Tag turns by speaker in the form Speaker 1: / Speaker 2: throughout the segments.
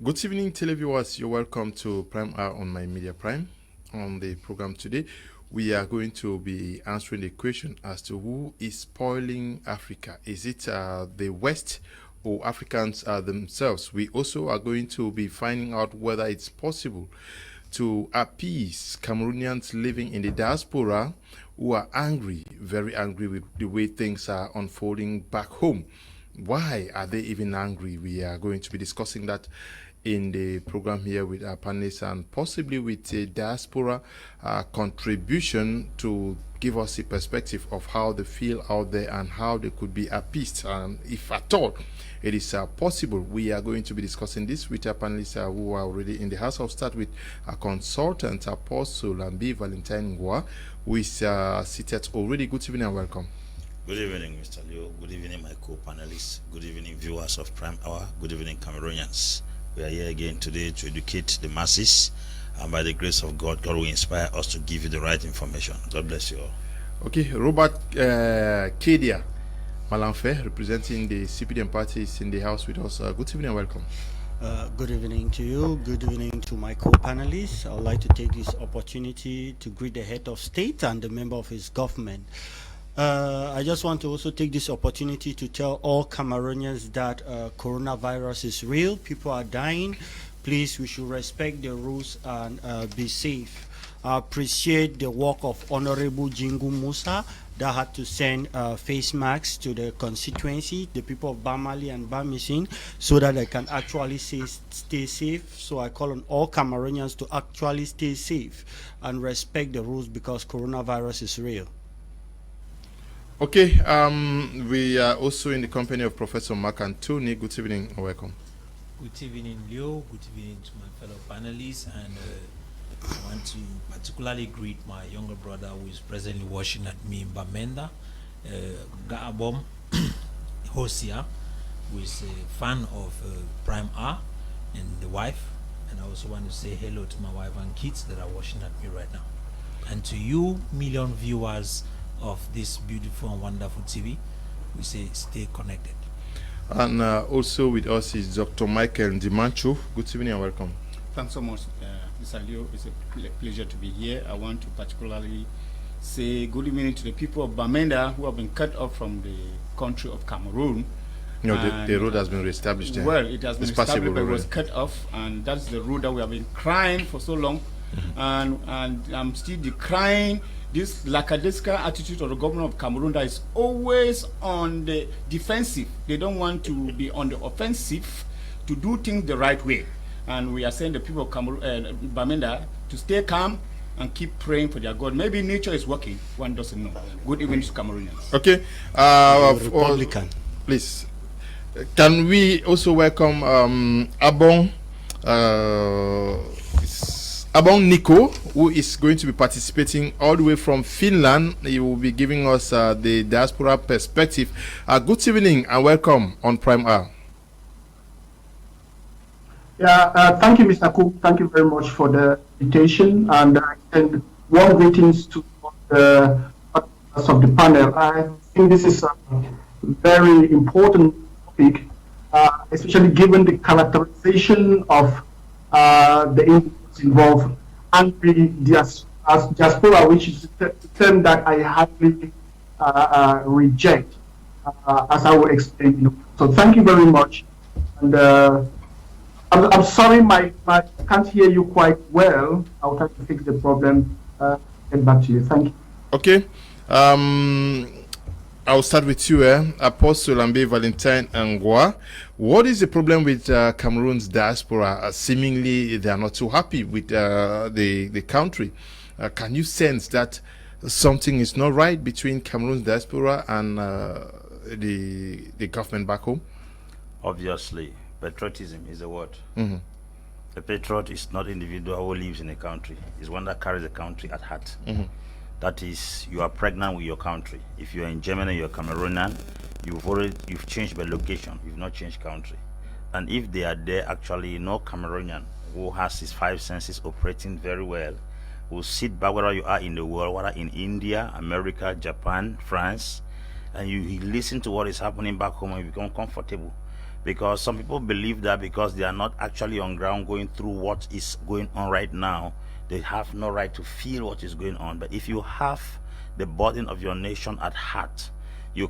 Speaker 1: Good evening, televiewers. You're welcome to Prime Hour on My Media Prime. On the program today, we are going to be answering the question as to who is spoiling Africa. Is it the West or Africans themselves? We also are going to be finding out whether it's possible to appease Cameroonians living in the diaspora who are angry, very angry with the way things are unfolding back home. Why are they even angry? We are going to be discussing that in the program here with our panelists and possibly with a diaspora contribution to give us a perspective of how they feel out there and how they could be appeased, and if at all it is possible. We are going to be discussing this with our panelists who are already in the house. I'll start with a consultant, Apostle Lambi Valentine Ngwa, who is seated already. Good evening and welcome.
Speaker 2: Good evening, Mr. Leo. Good evening, my co-panelists. Good evening, viewers of Prime Hour. Good evening, Cameroonians. We are here again today to educate the masses, and by the grace of God, God will inspire us to give you the right information. God bless you all. Okay,
Speaker 1: Robert Kedia Malanfe, representing the CPDM party, is in the house with us. Good evening and welcome.
Speaker 3: Good evening to you. Good evening to my co-panelists. I would like to take this opportunity to greet the head of state and the member of his government. I just want to also take this opportunity to tell all Cameroonians that coronavirus is real. People are dying. Please, we should respect the rules and be safe. I appreciate the work of Honorable Jingu Musa that had to send face masks to the constituency, the people of Bamali and Bamisin, so that they can actually stay safe. So I call on all Cameroonians to actually stay safe and respect the rules because coronavirus is real.
Speaker 1: Okay, we are also in the company of Professor Mark Anthony. Good evening and welcome.
Speaker 4: Good evening, Leo. Good evening to my fellow panelists, and I want to particularly greet my younger brother who is presently watching at me in Bamenda, Gaabom Hosia, who is a fan of Prime R, and the wife. And I also want to say hello to my wife and kids that are watching at me right now. And to you, million viewers of this beautiful and wonderful TV, we say stay connected.
Speaker 1: And also with us is Dr. Michael Dimancho. Good evening and welcome.
Speaker 5: Thanks so much, Mr. Leo. It's a pleasure to be here. I want to particularly say good evening to the people of Bamenda who have been cut off from the country of Cameroon.
Speaker 1: No, the road has been reestablished.
Speaker 5: Well, it has been established, but it was cut off, and that's the road that we have been crying for so long. And I'm still decrying this lackadaisical attitude of the government of Cameroon that is always on the defensive. They don't want to be on the offensive, to do things the right way. And we are saying the people of Cameroon, Bamenda, to stay calm and keep praying for their God. Maybe nature is working. One doesn't know. Good evening to Cameroonians.
Speaker 1: Okay.
Speaker 3: Republican.
Speaker 1: Please. Can we also welcome Abong Nico, who is going to be participating all the way from Finland. He will be giving us the diaspora perspective. Good evening and welcome on Prime Hour.
Speaker 6: Yeah, thank you, Mr. Cook. Thank you very much for the invitation, and warm greetings to the members of the panel. I think this is a very important topic, especially given the characterization of the individuals involved, anti-diaspora, which is a term that I highly reject, as I will explain. So thank you very much. And I'm sorry, I can't hear you quite well. I'll try to fix the problem. Get back to you. Thank you.
Speaker 1: Okay. I'll start with you, Apostle Lambi Valentine Ngwa. What is the problem with Cameroon's diaspora? Seemingly, they are not too happy with the country. Can you sense that something is not right between Cameroon's diaspora and the government back home?
Speaker 2: Obviously, patriotism is a word. A patriot is not an individual who lives in a country. It's one that carries the country at heart. That is, you are pregnant with your country. If you are in Germany, you're Cameroonian, you've changed by location, you've not changed country. And if they are there, actually, no Cameroonian who has his five senses operating very well will sit back wherever you are in the world, whether in India, America, Japan, France, and you listen to what is happening back home and you become comfortable. because some people believe that because they are not actually on ground going through what is going on right now, they have no right to feel what is going on. But if you have the burden of your nation at heart, you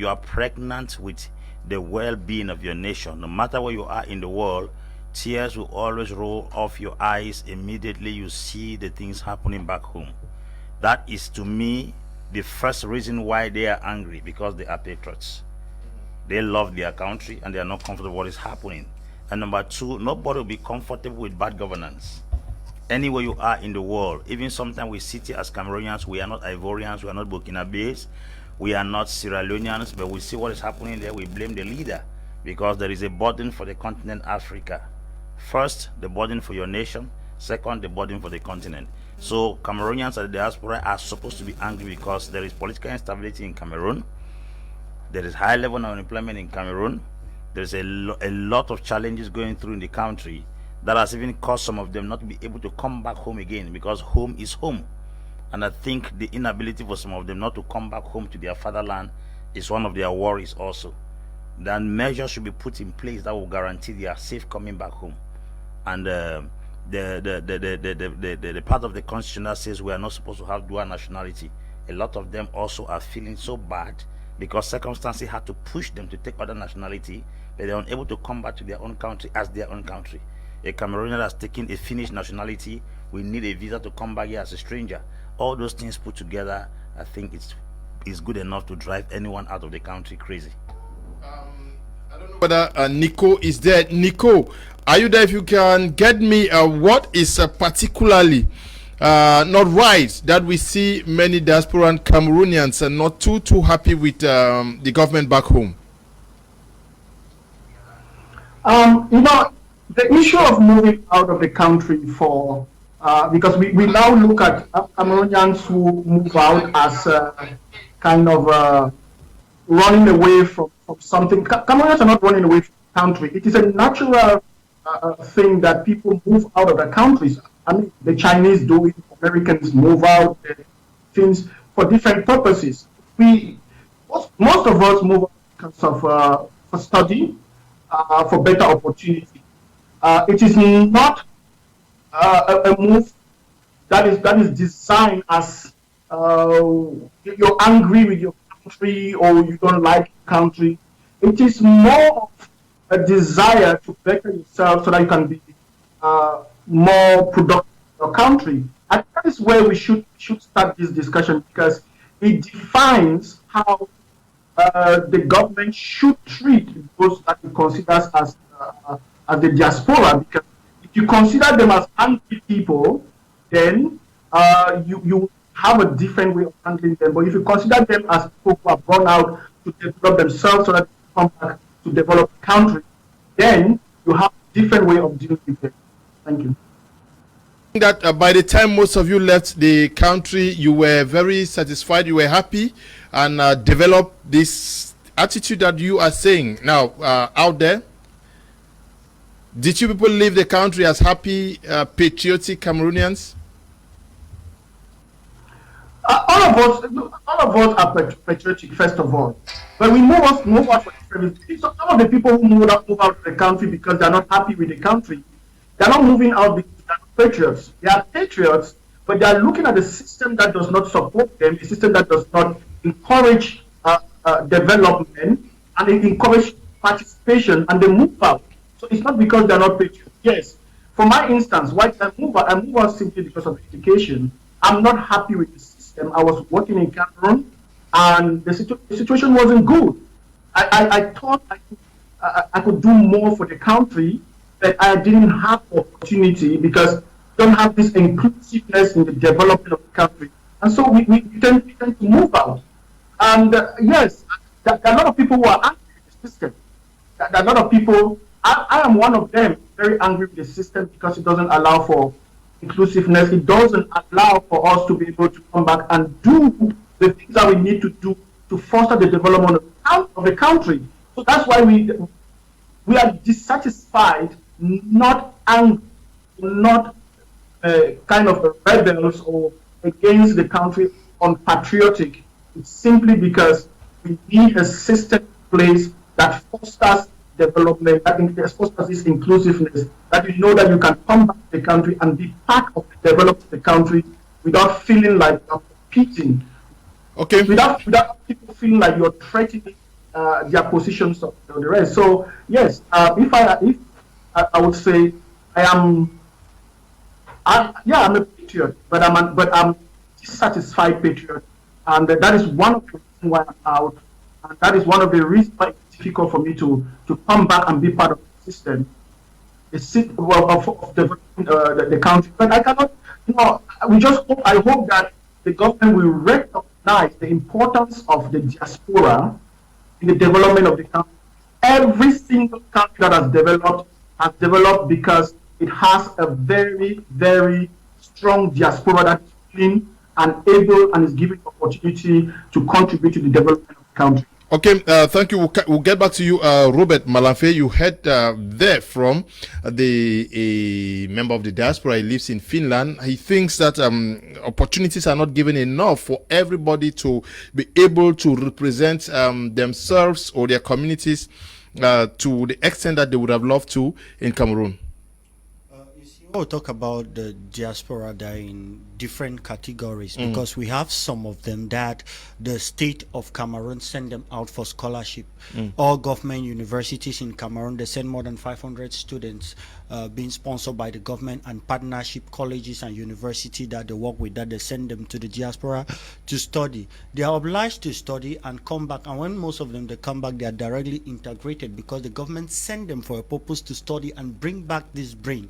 Speaker 2: are pregnant with the well-being of your nation. No matter where you are in the world, tears will always roll off your eyes immediately you see the things happening back home. That is, to me, the first reason why they are angry, because they are patriots. They love their country and they are not comfortable with what is happening. And number two, nobody will be comfortable with bad governance. Anywhere you are in the world, even sometimes we sit here as Cameroonians, we are not Ivorians, we are not Burkinabes, we are not Sierra Leoneans, but we see what is happening there, we blame the leader, because there is a burden for the continent Africa. First, the burden for your nation. Second, the burden for the continent. So Cameroonians at the diaspora are supposed to be angry because there is political instability in Cameroon. There is high level of unemployment in Cameroon. There is a lot of challenges going through in the country that has even caused some of them not to be able to come back home again, because home is home. And I think the inability for some of them not to come back home to their fatherland is one of their worries also. Then measures should be put in place that will guarantee they are safe coming back home. And the part of the constitution that says we are not supposed to have dual nationality, a lot of them also are feeling so bad because circumstances had to push them to take other nationality, but they are unable to come back to their own country as their own country. A Cameroonian that's taking a Finnish nationality will need a visa to come back here as a stranger. All those things put together, I think it's good enough to drive anyone out of the country crazy.
Speaker 1: I don't know whether Nico is there. Nico, are you there? If you can get me what is particularly not right that we see many diasporan Cameroonians are not too happy with the government back home?
Speaker 6: The issue of moving out of the country for because we now look at Cameroonians who move out as kind of running away from something. Cameroonians are not running away from the country. It is a natural thing that people move out of their countries. I mean, the Chinese do it, Americans move out, things for different purposes. Most of us move out because of for study, for better opportunity. It is not a move that is designed as you're angry with your country or you don't like your country. It is more of a desire to better yourself so that you can be more productive in your country. And that is where we should start this discussion, because it defines how the government should treat those that it considers as the diaspora. Because if you consider them as angry people, then you have a different way of handling them. But if you consider them as people who have gone out to develop themselves so that they come back to develop the country, then you have a different way of dealing with them. Thank you.
Speaker 1: That by the time most of you left the country, you were very satisfied, you were happy, and developed this attitude that you are saying now out there. Did you people leave the country as happy, patriotic Cameroonians?
Speaker 6: All of us are patriotic, first of all. But we move out for different reasons. Some of the people who move out of the country because they're not happy with the country, they're not moving out because they're not patriots. They are patriots, but they are looking at a system that does not support them, a system that does not encourage development and encourage participation, and they move out. So it's not because they're not patriots. Yes, for my instance, why did I move out? I move out simply because of education. I'm not happy with the system. I was working in Cameroon, and the situation wasn't good. I thought I could do more for the country, but I didn't have the opportunity because we don't have this inclusiveness in the development of the country. And so we tend to move out. And yes, there are a lot of people who are angry with the system. There are a lot of people, I am one of them, very angry with the system because it doesn't allow for inclusiveness. It doesn't allow for us to be able to come back and do the things that we need to do to foster the development of the country. So that's why we are dissatisfied, not angry, not kind of rebels or against the country, unpatriotic. It's simply because we need a system in place that fosters development, that fosters this inclusiveness, that you know that you can come back to the country and be part of the development of the country without feeling like you're competing.
Speaker 1: Okay.
Speaker 6: Without people feeling like you're threatening their positions of the rest. So yes, if I would say I'm a patriot, but I'm a dissatisfied patriot, and that is one of the reasons why I'm out, and that is one of the reasons why it's difficult for me to come back and be part of the system, of developing the country. But I cannot, I hope that the government will recognize the importance of the diaspora in the development of the country. Every single country that has developed because it has a very, very strong diaspora that is willing and able and is given opportunity to contribute to the development of the country.
Speaker 1: Okay, thank you. We'll get back to you, Robert Malamfe. You heard there from a member of the diaspora. He lives in Finland. He thinks that opportunities are not given enough for everybody to be able to represent themselves or their communities to the extent that they would have loved to in Cameroon.
Speaker 3: We'll talk about the diaspora that are in different categories because we have some of them that the state of Cameroon send them out for scholarship. All government universities in Cameroon, they send more than 500 students being sponsored by the government, and partnership colleges and university that they work with, that they send them to the diaspora to study. They are obliged to study and come back, and when most of them they come back, they are directly integrated because the government send them for a purpose to study and bring back this brain.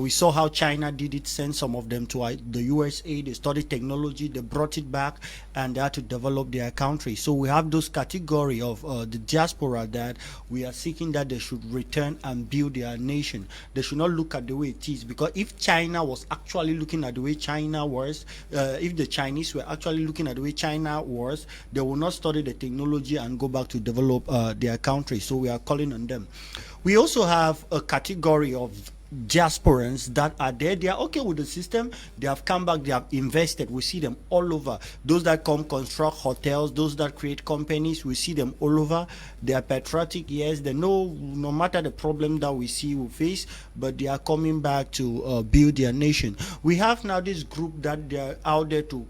Speaker 3: We saw how China did it, send some of them to the USA, they studied technology, they brought it back, and they had to develop their country. So we have those category of the diaspora that we are seeking that they should return and build their nation. They should not look at the way it is, because if China was actually looking at the way China was, if the Chinese were actually looking at the way China was, they will not study the technology and go back to develop their country. So we are calling on them. We also have a category of diasporans that are there. They are okay with the system. They have come back, they have invested. We see them all over. Those that come construct hotels, those that create companies, we see them all over. They are patriotic, yes. They know no matter the problem that we face, but they are coming back to build their nation. We have now this group that they are out there to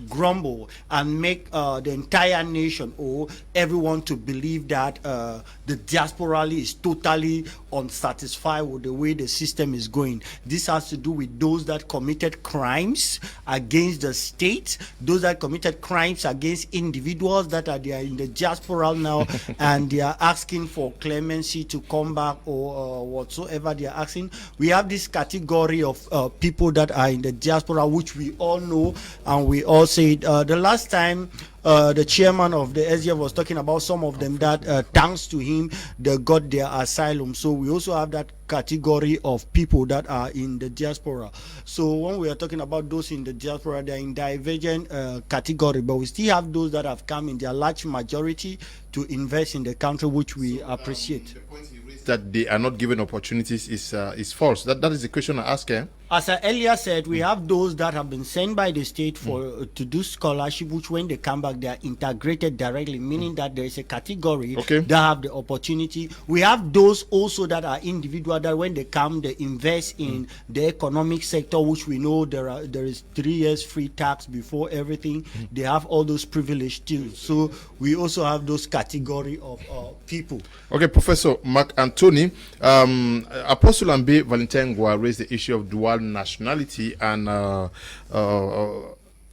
Speaker 3: grumble and make the entire nation or everyone to believe that the diaspora is totally unsatisfied with the way the system is going. This has to do with those that committed crimes against the state, those that committed crimes against individuals that are there in the diaspora now, and they are asking for clemency to come back or whatsoever they are asking. We have this category of people that are in the diaspora, which we all know, and we all said the last time the chairman of the SDF was talking about some of them that thanks to him they got their asylum. So we also have that category of people that are in the diaspora. So when we are talking about those in the diaspora, they're in divergent category, but we still have those that have come in their large majority to invest in the country, which we appreciate.
Speaker 1: The point he raised that they are not given opportunities is false. That is the question I asked him.
Speaker 3: As I earlier said, we have those that have been sent by the state for to do scholarship, which when they come back, they are integrated directly, meaning that there is a category that have the opportunity. We have those also that are individual, that when they come, they invest in the economic sector, which we know there is 3 years free tax before everything. They have all those privileged too. So we also have those category of people.
Speaker 1: Okay, Professor Mark Anthony, Apostle Ambe Valentin Gwa raised the issue of dual nationality, and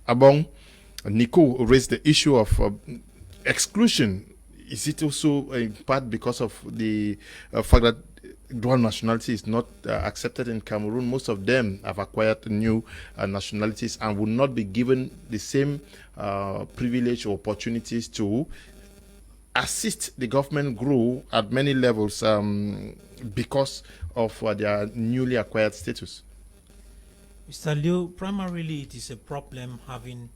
Speaker 1: Abong Nico raised the issue of exclusion. Is it also in part because of the fact that dual nationality is not accepted in Cameroon? Most of them have acquired new nationalities and will not be given the same privilege or opportunities to assist the government grow at many levels because of their newly acquired status.
Speaker 4: Mr. Liu, primarily it is a problem having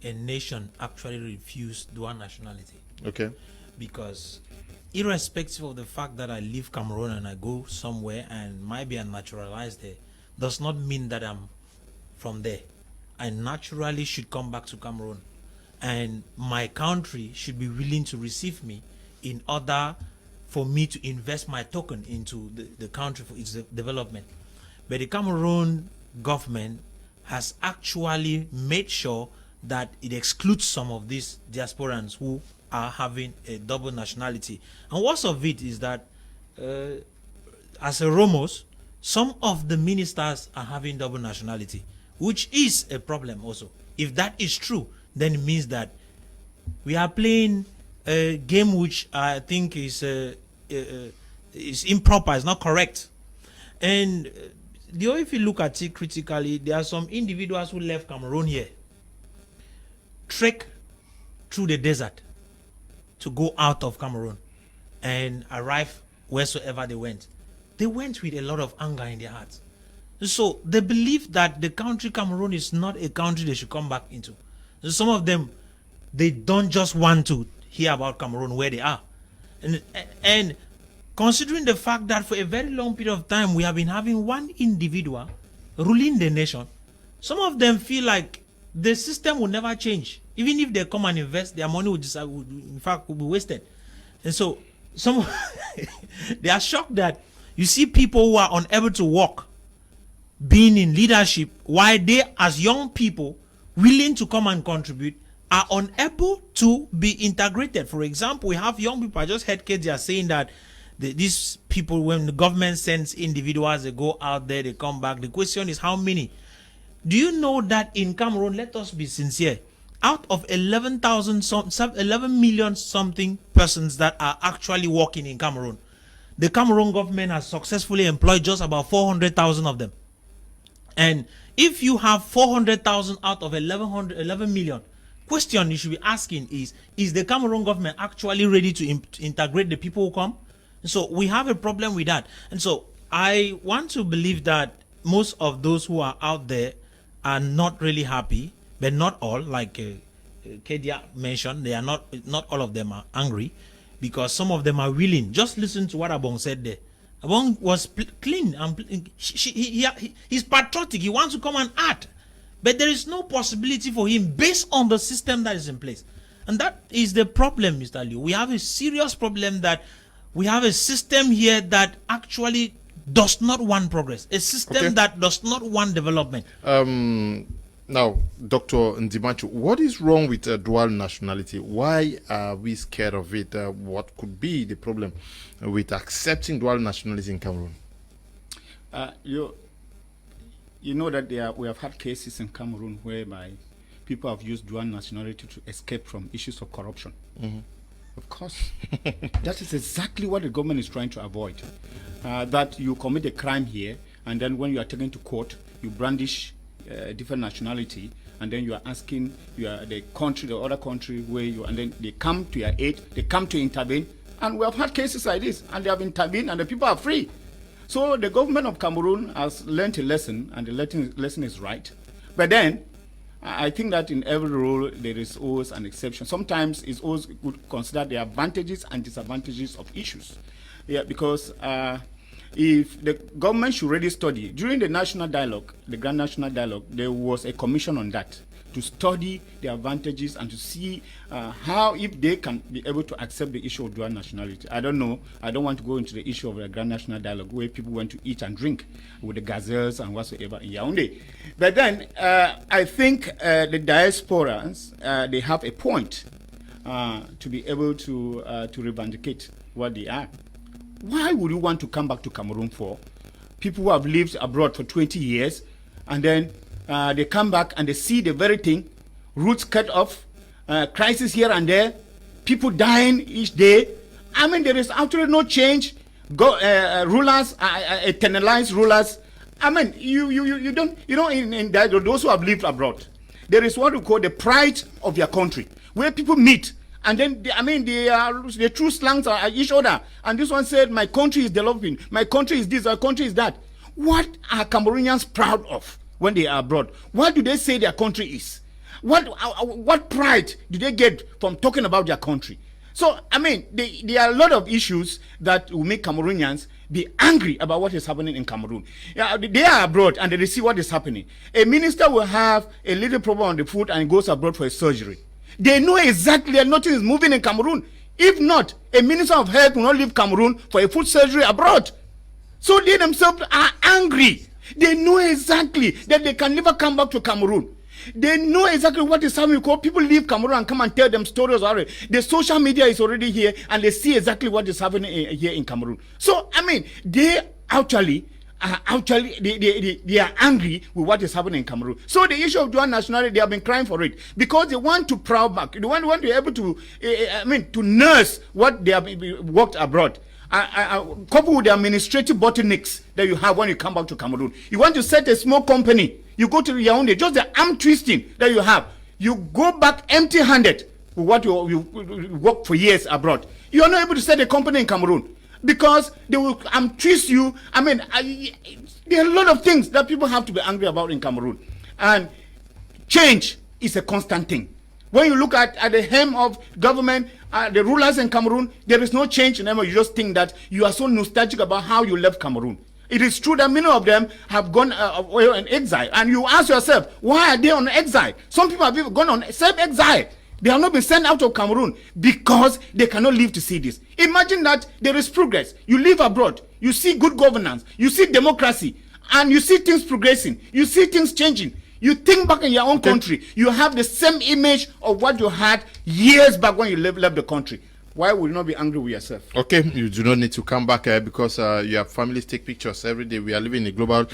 Speaker 4: a nation actually refuse dual nationality.
Speaker 1: Okay.
Speaker 4: Because irrespective of the fact that I leave Cameroon and I go somewhere and might be naturalized there, does not mean that I'm from there. I naturally should come back to Cameroon, and my country should be willing to receive me in order for me to invest my token into the country for its development. But the Cameroon government has actually made sure that it excludes some of these diasporans who are having a double nationality. And worst of it is that as a Romos, some of the ministers are having double nationality, which is a problem also. If that is true, then it means that we are playing a game which I think is improper, it's not correct. And if you look at it critically, there are some individuals who left Cameroon here, trek through the desert to go out of Cameroon and arrive wheresoever they went. They went with a lot of anger in their hearts. So they believe that the country Cameroon is not a country they should come back into. So some of them, they don't just want to hear about Cameroon where they are. And considering the fact that for a very long period of time, we have been having one individual ruling the nation, some of them feel like the system will never change. Even if they come and invest, their money would in fact will be wasted. And so some they are shocked that you see people who are unable to walk being in leadership, while they as young people willing to come and contribute are unable to be integrated. For example, we have young people, I just heard kids, they are saying that these people, when the government sends individuals, they go out there, they come back. The question is how many? Do you know that in Cameroon, let us be sincere, out of 11 million something persons that are actually working in Cameroon, the Cameroon government has successfully employed just about 400,000 of them. And if you have 400,000 out of 11 million, question you should be asking is the Cameroon government actually ready to integrate the people who come? So we have a problem with that. And so I want to believe that most of those who are out there are not really happy, but not all, like Kedia mentioned, they are not all of them are angry, because some of them are willing. Just listen to what Abong said there. Abong was clean and he's patriotic. He wants to come and act, but there is no possibility for him based on the system that is in place. And that is the problem, Mr. Liu. We have a serious problem that we have a system here that actually does not want progress, a system that does not want development.
Speaker 1: Now, Dr. Ndimachu, what is wrong with dual nationality? Why are we scared of it? What could be the problem with accepting dual nationality in Cameroon?
Speaker 5: You know that we have had cases in Cameroon whereby people have used dual nationality to escape from issues of corruption. Mm-hmm. Of course. That is exactly what the government is trying to avoid. That you commit a crime here, and then when you are taken to court, you brandish different nationality, and then you are asking the other country where you, and then they come to your aid, they come to intervene, and we have had cases like this, and they have intervened, and the people are free. So the government of Cameroon has learned a lesson, and the lesson is right. But then, I think that in every rule there is always an exception. Sometimes it's always good to consider the advantages and disadvantages of issues. Yeah, because if the government should really study, during the national dialogue, the Grand National Dialogue, there was a commission on that, to study the advantages and to see how, if they can be able to accept the issue of dual nationality. I don't know. I don't want to go into the issue of the Grand National Dialogue where people went to eat and drink with the gazelles and whatsoever in Yaoundé. But then I think the diasporans, they have a point to be able to revindicate what they are. Why would you want to come back to Cameroon for? People who have lived abroad for 20 years, and then they come back and they see the very thing, roots cut off, crisis here and there, people dying each day. I mean, there is absolutely no change. Rulers, eternalized rulers. I mean, you don't, in that, those who have lived abroad, there is what we call the pride of your country, where people meet. And then, the true slangs are each other. And this one said, my country is developing, my country is this, our country is that. What are Cameroonians proud of when they are abroad? What do they say their country is? What pride do they get from talking about their country? So, I mean, there are a lot of issues that will make Cameroonians be angry about what is happening in Cameroon. Yeah, they are abroad and they see what is happening. A minister will have a little problem on the foot and goes abroad for a surgery. They know exactly that nothing is moving in Cameroon. If not, a minister of health will not leave Cameroon for a foot surgery abroad. So they themselves are angry. They know exactly that they can never come back to Cameroon. They know exactly what is happening because people leave Cameroon and come and tell them stories already. The social media is already here and they see exactly what is happening here in Cameroon. So, I mean, they actually they are angry with what is happening in Cameroon. So the issue of dual nationality, they have been crying for it because they want to proud back. They want to be able to, to nurse what they have worked abroad. Coupled with the administrative bottlenecks that you have when you come back to Cameroon. You want to set a small company. You go to Yaoundé, just the arm twisting that you have. You go back empty-handed with what you work for years abroad. You are not able to set a company in Cameroon because they will twist you. I mean, there are a lot of things that people have to be angry about in Cameroon. And change is a constant thing. When you look at the hem of government, the rulers in Cameroon, there is no change in them. You just think that you are so nostalgic about how you left Cameroon. It is true that many of them have gone in exile. And you ask yourself, why are they on exile? Some people have even gone on self-exile. They have not been sent out of Cameroon because they cannot live to see this. Imagine that there is progress. You live abroad. You see good governance. You see democracy. And you see things progressing. You see things changing. You think back in your own country. You have the same image of what you had years back when you left the country. Why would you not be angry with yourself?
Speaker 1: Okay, you do not need to come back because your families take pictures every day. We are living in a global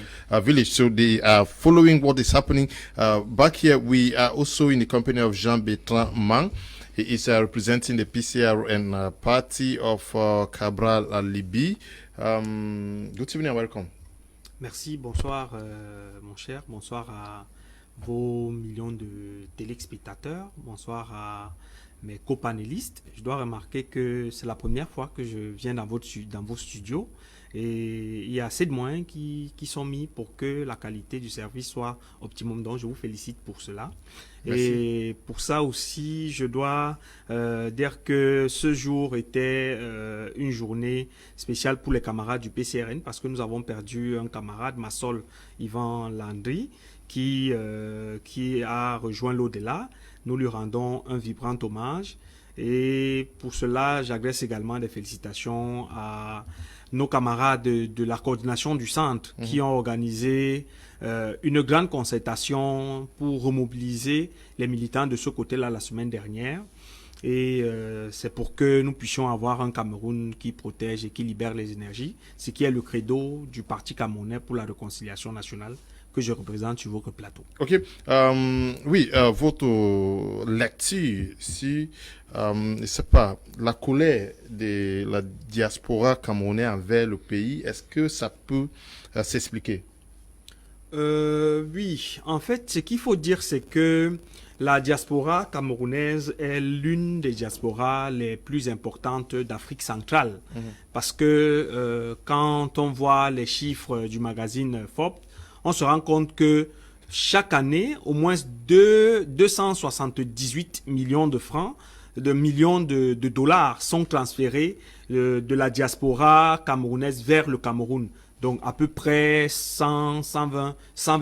Speaker 1: village, so they are following what is happening. Back here, we are also in the company of Jean-Bertrand Mang. He is representing the PCR and party of Cabral Libi. Good evening and welcome.
Speaker 7: Merci, bonsoir mon cher, bonsoir à vos millions de téléspectateurs, bonsoir à mes copanélistes. Je dois remarquer que c'est la première fois que je viens dans vos studios et il y a assez de moyens qui sont mis pour que la qualité du service soit optimum. Donc je vous félicite pour cela. Merci. Et pour ça aussi, je dois dire que ce jour était une journée spéciale pour les camarades du PCRN parce que nous avons perdu un camarade, Massol Yvan Landry, qui a rejoint l'au-delà. Nous lui rendons un vibrant hommage et pour cela, j'adresse également des félicitations à nos camarades de la coordination du centre qui ont organisé une grande concertation pour remobiliser les militants de ce côté-là la semaine dernière. Et c'est pour que nous puissions avoir un Cameroun qui protège et qui libère les énergies, ce qui est le credo du Parti camerounais pour la réconciliation nationale que je représente sur votre plateau.
Speaker 1: Ok. Oui, votre lecture, si, c'est pas la colère de la diaspora camerounaise envers le pays, est-ce que ça peut s'expliquer?
Speaker 7: Oui, en fait, ce qu'il faut dire, c'est que la diaspora camerounaise est l'une des diasporas les plus importantes d'Afrique centrale. Parce que quand on voit les chiffres du magazine Forbes, on se rend compte que chaque année, au moins 278 millions de francs, millions de dollars sont transférés de la diaspora camerounaise vers le Cameroun. Donc à peu près 120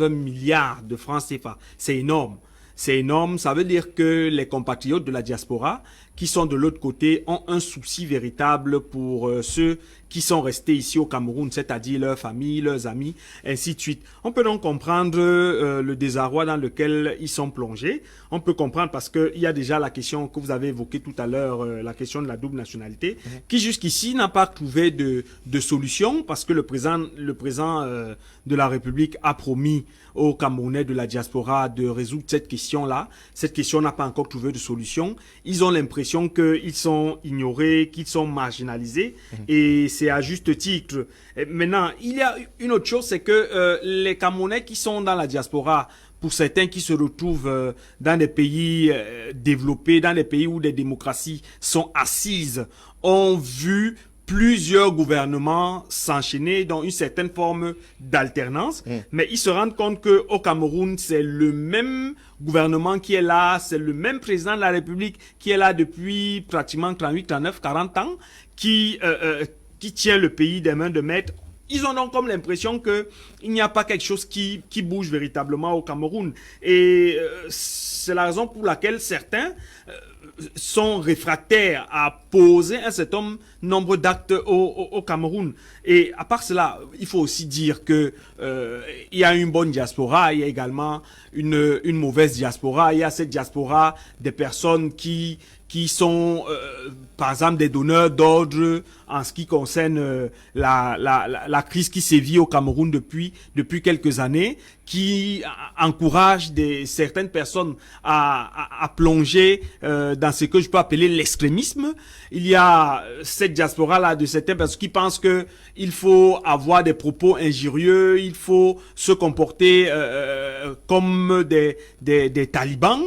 Speaker 7: milliards de francs CFA. C'est énorme. C'est énorme. Ça veut dire que les compatriotes de la diaspora qui sont de l'autre côté ont un souci véritable pour ceux qui sont restés ici au Cameroun, c'est-à-dire leurs familles, leurs amis, ainsi de suite. On peut donc comprendre le désarroi dans lequel ils sont plongés. On peut comprendre parce qu'il y a déjà la question que vous avez évoquée tout à l'heure, la question de la double nationalité, qui jusqu'ici n'a pas trouvé de solution parce que le président de la République a promis aux Camerounais de la diaspora de résoudre cette question-là. Cette question n'a pas encore trouvé de solution. Ils ont l'impression qu'ils sont ignorés, qu'ils sont marginalisés, et c'est à juste titre. Et maintenant, il y a une autre chose, c'est que les Camerounais qui sont dans la diaspora, pour certains qui se retrouvent dans des pays développés, dans des pays où des démocraties sont assises, ont vu plusieurs gouvernements s'enchaîner dans une certaine forme d'alternance, mais ils se rendent compte qu'au Cameroun, c'est le même gouvernement qui est là, c'est le même président de la République qui est là depuis pratiquement 38, 39, 40 ans, qui tient le pays des mains de maître. Ils ont donc comme l'impression qu'il n'y a pas quelque chose qui bouge véritablement au Cameroun. Et c'est la raison pour laquelle certains sont réfractaires à poser un certain nombre d'actes au Cameroun. Et à part cela, il faut aussi dire que il y a une bonne diaspora, il y a également une mauvaise diaspora. Il y a cette diaspora des personnes qui sont, par exemple, des donneurs d'ordre en ce qui concerne la crise qui sévit au Cameroun depuis quelques années, qui encourage certaines personnes à plonger dans ce que je peux appeler l'extrémisme. Il y a cette diaspora-là de certaines personnes qui pensent que il faut avoir des propos injurieux, il faut se comporter comme des talibans.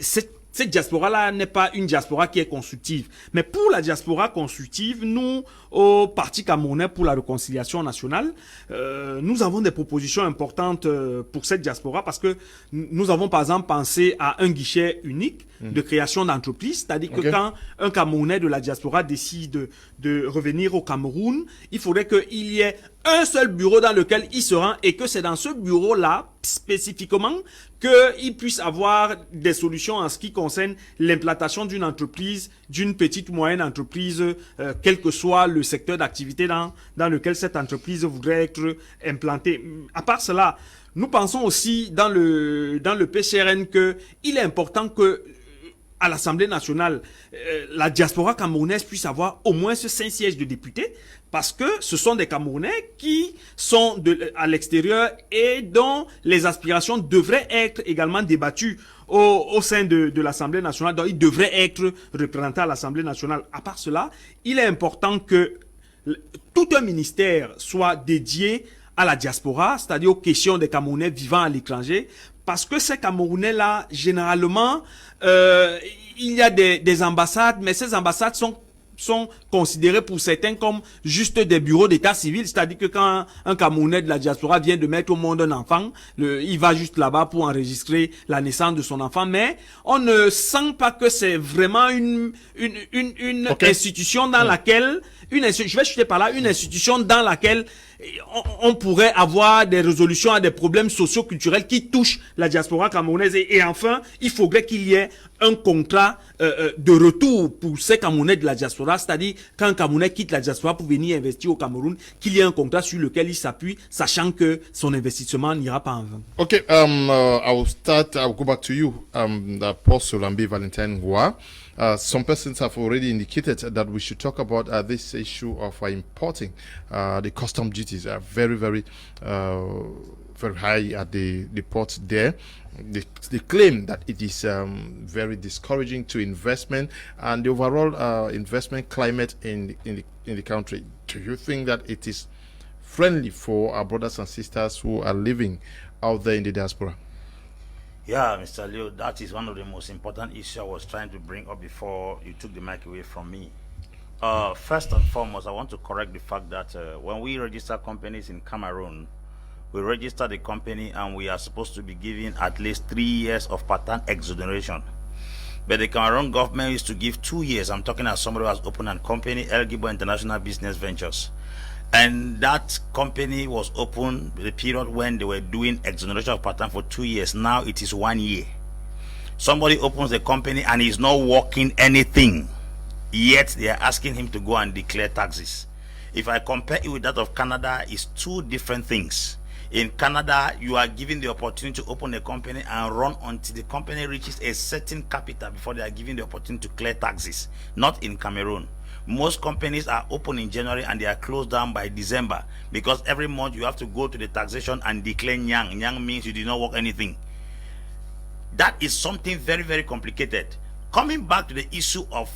Speaker 7: Cette diaspora-là n'est pas une diaspora qui est constructive. Mais pour la diaspora constructive, nous, au Parti camerounais pour la réconciliation nationale, nous avons des propositions importantes pour cette diaspora parce que nous avons par exemple pensé à un guichet unique de création d'entreprise, c'est-à-dire que quand un Camerounais de la diaspora décide de revenir au Cameroun, il faudrait qu'il y ait un seul bureau dans lequel il se rend et que c'est dans ce bureau-là, spécifiquement, qu'il puisse avoir des solutions en ce qui concerne l'implantation d'une entreprise, d'une petite ou moyenne entreprise, quel que soit le secteur d'activité dans lequel cette entreprise voudrait être implantée. À part cela, nous pensons aussi dans le PCRN qu'il est important que à l'Assemblée nationale, la diaspora camerounaise puisse avoir au moins 5 sièges de députés, parce que ce sont des Camerounais qui sont à l'extérieur et dont les aspirations devraient être également débattues au sein de l'Assemblée nationale. Donc, ils devraient être représentés à l'Assemblée nationale. À part cela, il est important que tout un ministère soit dédié à la diaspora, c'est-à-dire aux questions des Camerounais vivant à l'étranger, parce que ces Camerounais-là, généralement, il y a des ambassades, mais ces ambassades sont considérées pour certains comme juste des bureaux d'état civil, c'est-à-dire que quand un Camerounais de la diaspora vient de mettre au monde un enfant, il va juste là-bas pour enregistrer la naissance de son enfant, mais on ne sent pas que c'est vraiment une institution dans laquelle, je vais chuter par là, une institution dans laquelle on pourrait avoir des résolutions à des problèmes socio-culturels qui touchent la diaspora camerounaise. Et enfin, il faudrait qu'il y ait un contrat de retour pour ces Camerounais de la diaspora, c'est-à-dire quand un Camerounais quitte la diaspora pour venir investir au Cameroun, qu'il y ait un contrat sur lequel il s'appuie, sachant que son investissement n'ira pas en vain.
Speaker 1: Okay, I'll go back to you, Apostle Ambi Valentine Ngoa. Some persons have already indicated that we should talk about this issue of importing. The custom duties are very, very, very high at the port there. They claim that it is very discouraging to investment and the overall investment climate in the country. Do you think that it is friendly for our brothers and sisters who are living out there in the diaspora?
Speaker 2: Yeah, Mr. Leo, that is one of the most important issues I was trying to bring up before you took the mic away from me. First and foremost, I want to correct the fact that when we register companies in Cameroon, we register the company and we are supposed to be given at least 3 years of patent exoneration. But the Cameroon government used to give 2 years. I'm talking as somebody who has opened a company, Eligible International Business Ventures. And that company was open the period when they were doing exoneration of patent for 2 years. Now it is 1 year. Somebody opens the company and is not working anything, yet they are asking him to go and declare taxes. If I compare it with that of Canada, it's 2 different things. In Canada, you are given the opportunity to open a company and run until the company reaches a certain capital before they are given the opportunity to clear taxes. Not in Cameroon. Most companies are open in January and they are closed down by December, because every month you have to go to the taxation and declare Nyang. Nyang means you did not work anything. That is something very, very complicated. Coming back to the issue of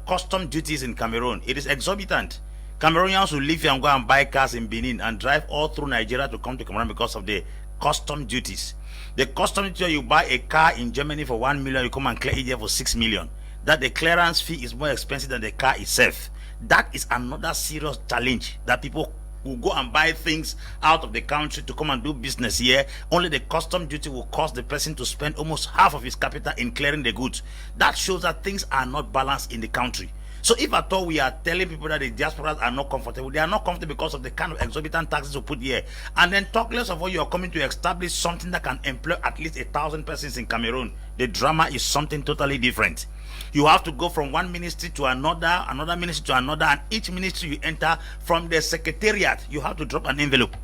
Speaker 2: custom duties in Cameroon, it is exorbitant. Cameroonians will leave here and go and buy cars in Benin and drive all through Nigeria to come to Cameroon because of the custom duties. The custom duty, you buy a car in Germany for 1 million, you come and clear it here for 6 million. That the clearance fee is more expensive than the car itself. That is another serious challenge, that people will go and buy things out of the country to come and do business here. Only the custom duty will cause the person to spend almost half of his capital in clearing the goods. That shows that things are not balanced in the country. So if at all we are telling people that the diasporas are not comfortable, they are not comfortable because of the kind of exorbitant taxes we put here. And then talk less of what you are coming to establish something that can employ at least 1,000 persons in Cameroon. The drama is something totally different. You have to go from one ministry to another, another ministry to another, and each ministry you enter from the secretariat, you have to drop an envelope.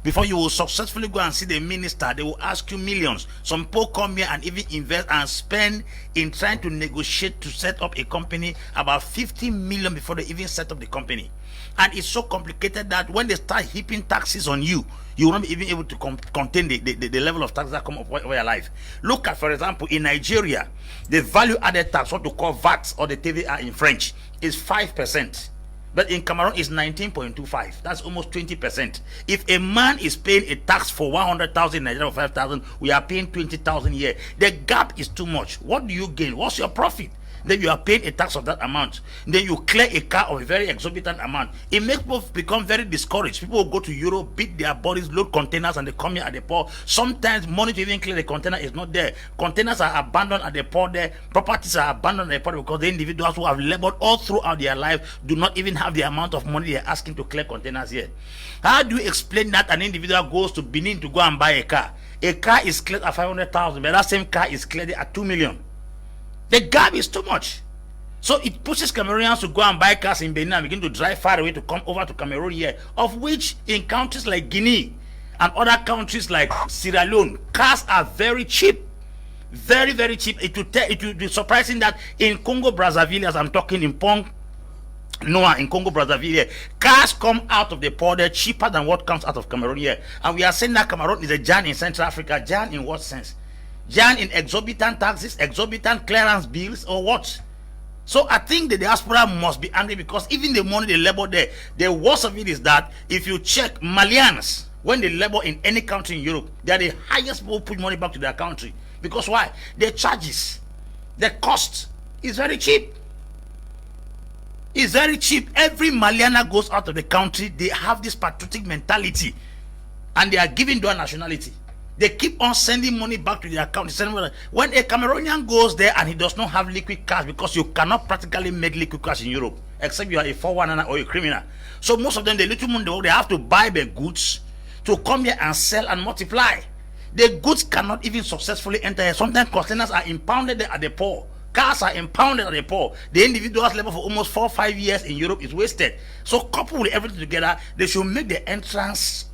Speaker 2: Before you will successfully go and see the minister, they will ask you millions. Some people come here and even invest and spend in trying to negotiate to set up a company about 50 million before they even set up the company. And it's so complicated that when they start heaping taxes on you, you will not be even able to contain the level of tax that come up over your life. Look at, for example, in Nigeria, the value added tax, what to call VAT or the TVA in French, is 5%. But in Cameroon, it's 19.25. That's almost 20%. If a man is paying a tax for 100,000 in Nigeria or 5,000, we are paying 20,000 a year. The gap is too much. What do you gain? What's your profit? Then you are paying a tax of that amount. Then you clear a car of a very exorbitant amount. It makes people become very discouraged. People will go to Europe, beat their bodies, load containers, and they come here at the port. Sometimes money to even clear the container is not there. Containers are abandoned at the port there. Properties are abandoned at the port because the individuals who have labored all throughout their life do not even have the amount of money they're asking to clear containers here. How do you explain that an individual goes to Benin to go and buy a car? A car is cleared at 500,000, but that same car is cleared at 2 million. The gap is too much. So it pushes Cameroonians to go and buy cars in Benin and begin to drive far away to come over to Cameroon here, of which in countries like Guinea and other countries like Sierra Leone, cars are very cheap. Very, very cheap. It will be surprising that in Congo Brazzaville, as I'm talking in Pong Noah in Congo Brazzaville, cars come out of the port there cheaper than what comes out of Cameroon here. And we are saying that Cameroon is a giant in Central Africa. Giant in what sense? Giant in exorbitant taxes, exorbitant clearance bills, or what? So I think the diaspora must be angry because even the money they labor there, the worst of it is that if you check Malians, when they labor in any country in Europe, they are the highest people who put money back to their country. Because why? The charges, the cost is very cheap. It's very cheap. Every Maliana goes out of the country, they have this patriotic mentality and they are giving dual nationality. They keep on sending money back to their account. When a Cameroonian goes there and he does not have liquid cash, because you cannot practically make liquid cash in Europe, except you are a 419 or a criminal. So most of them, the little money they have to buy the goods to come here and sell and multiply. The goods cannot even successfully enter here. Sometimes containers are impounded at the port. Cars are impounded at the port. The individual's labor for almost 4 or 5 years in Europe is wasted. So coupled with everything together, they should make the entrance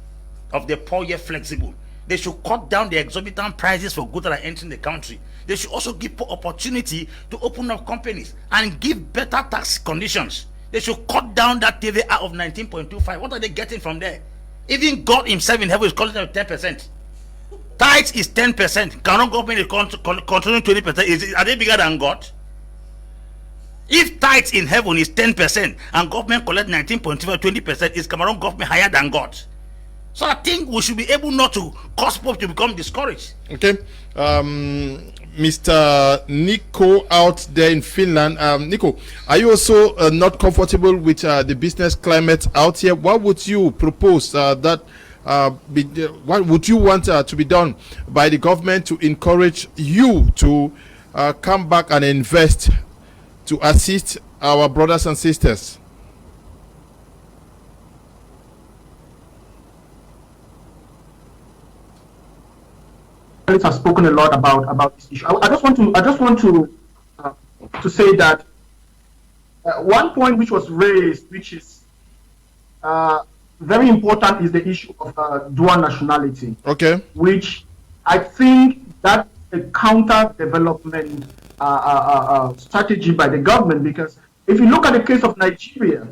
Speaker 2: of the port here flexible. They should cut down the exorbitant prices for goods that are entering the country. They should also give opportunity to open up companies and give better tax conditions. They should cut down that TVA of 19.25. What are they getting from there? Even God himself in heaven is calling them 10%. Tithes is 10%. Cameroon government is controlling 20%. Are they bigger than God? If tithes in heaven is 10% and government collect 19.25, 20%, is Cameroon government higher than God? So I think we should be able not to cause people to become discouraged.
Speaker 1: Okay. Mr. Nico out there in Finland. Nico, are you also not comfortable with the business climate out here? What would you propose what would you want to be done by the government to encourage you to come back and invest to assist our brothers and sisters?
Speaker 6: Have spoken a lot about this issue. I just want to say that one point which was raised, which is very important, is the issue of dual nationality.
Speaker 1: Okay.
Speaker 6: Which I think that a counter-development strategy by the government, because if you look at the case of Nigeria,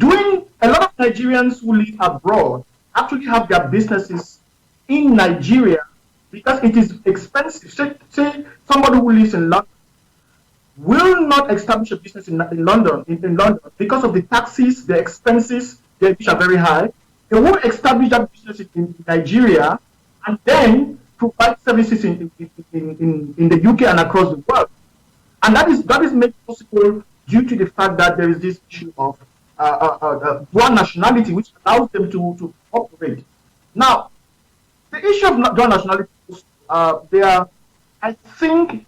Speaker 6: a lot of Nigerians who live abroad actually have their businesses in Nigeria because it is expensive. Say somebody who lives in London will not establish a business in London because of the taxes, the expenses, which are very high. They will establish that business in Nigeria and then provide services in the UK and across the world. And that is made possible due to the fact that there is this issue of dual nationality, which allows them to operate. Now, the issue of dual nationality, I think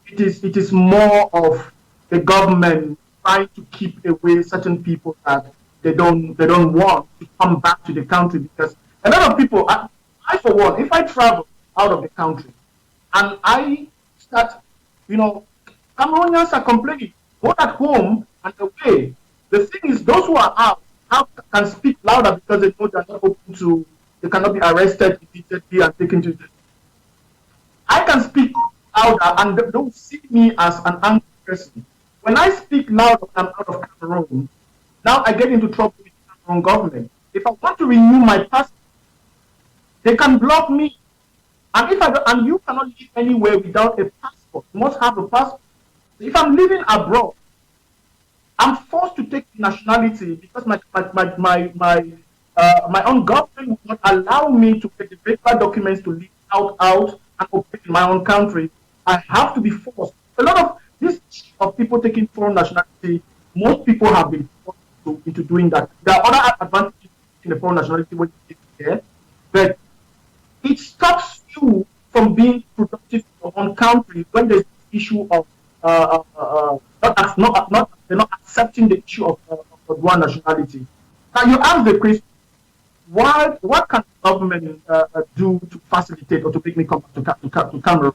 Speaker 6: it is more of the government trying to keep away certain people that they don't want to come back to the country, because a lot of people, I for one, if I travel out of the country and I start, Cameroonians are complaining, both at home and away. The thing is, those who are out can speak louder because they know they're not open to, they cannot be arrested immediately and taken to. I can speak louder and they don't see me as an angry person. When I speak loud and I'm out of Cameroon, now I get into trouble with the Cameroon government. If I want to renew my passport, they can block me. And if I don't, and you cannot live anywhere without a passport. You must have a passport. If I'm living abroad, I'm forced to take nationality because my own government will not allow me to get the paper documents to live out and operate in my own country. I have to be forced. A lot of this of people taking foreign nationality, most people have been forced into doing that. There are other advantages in the foreign nationality when you get there, but it stops you from being productive in your own country when there's the issue of they're not accepting the issue of dual nationality. Now you ask the question, what can the government do to facilitate or to make me come back to Cameroon?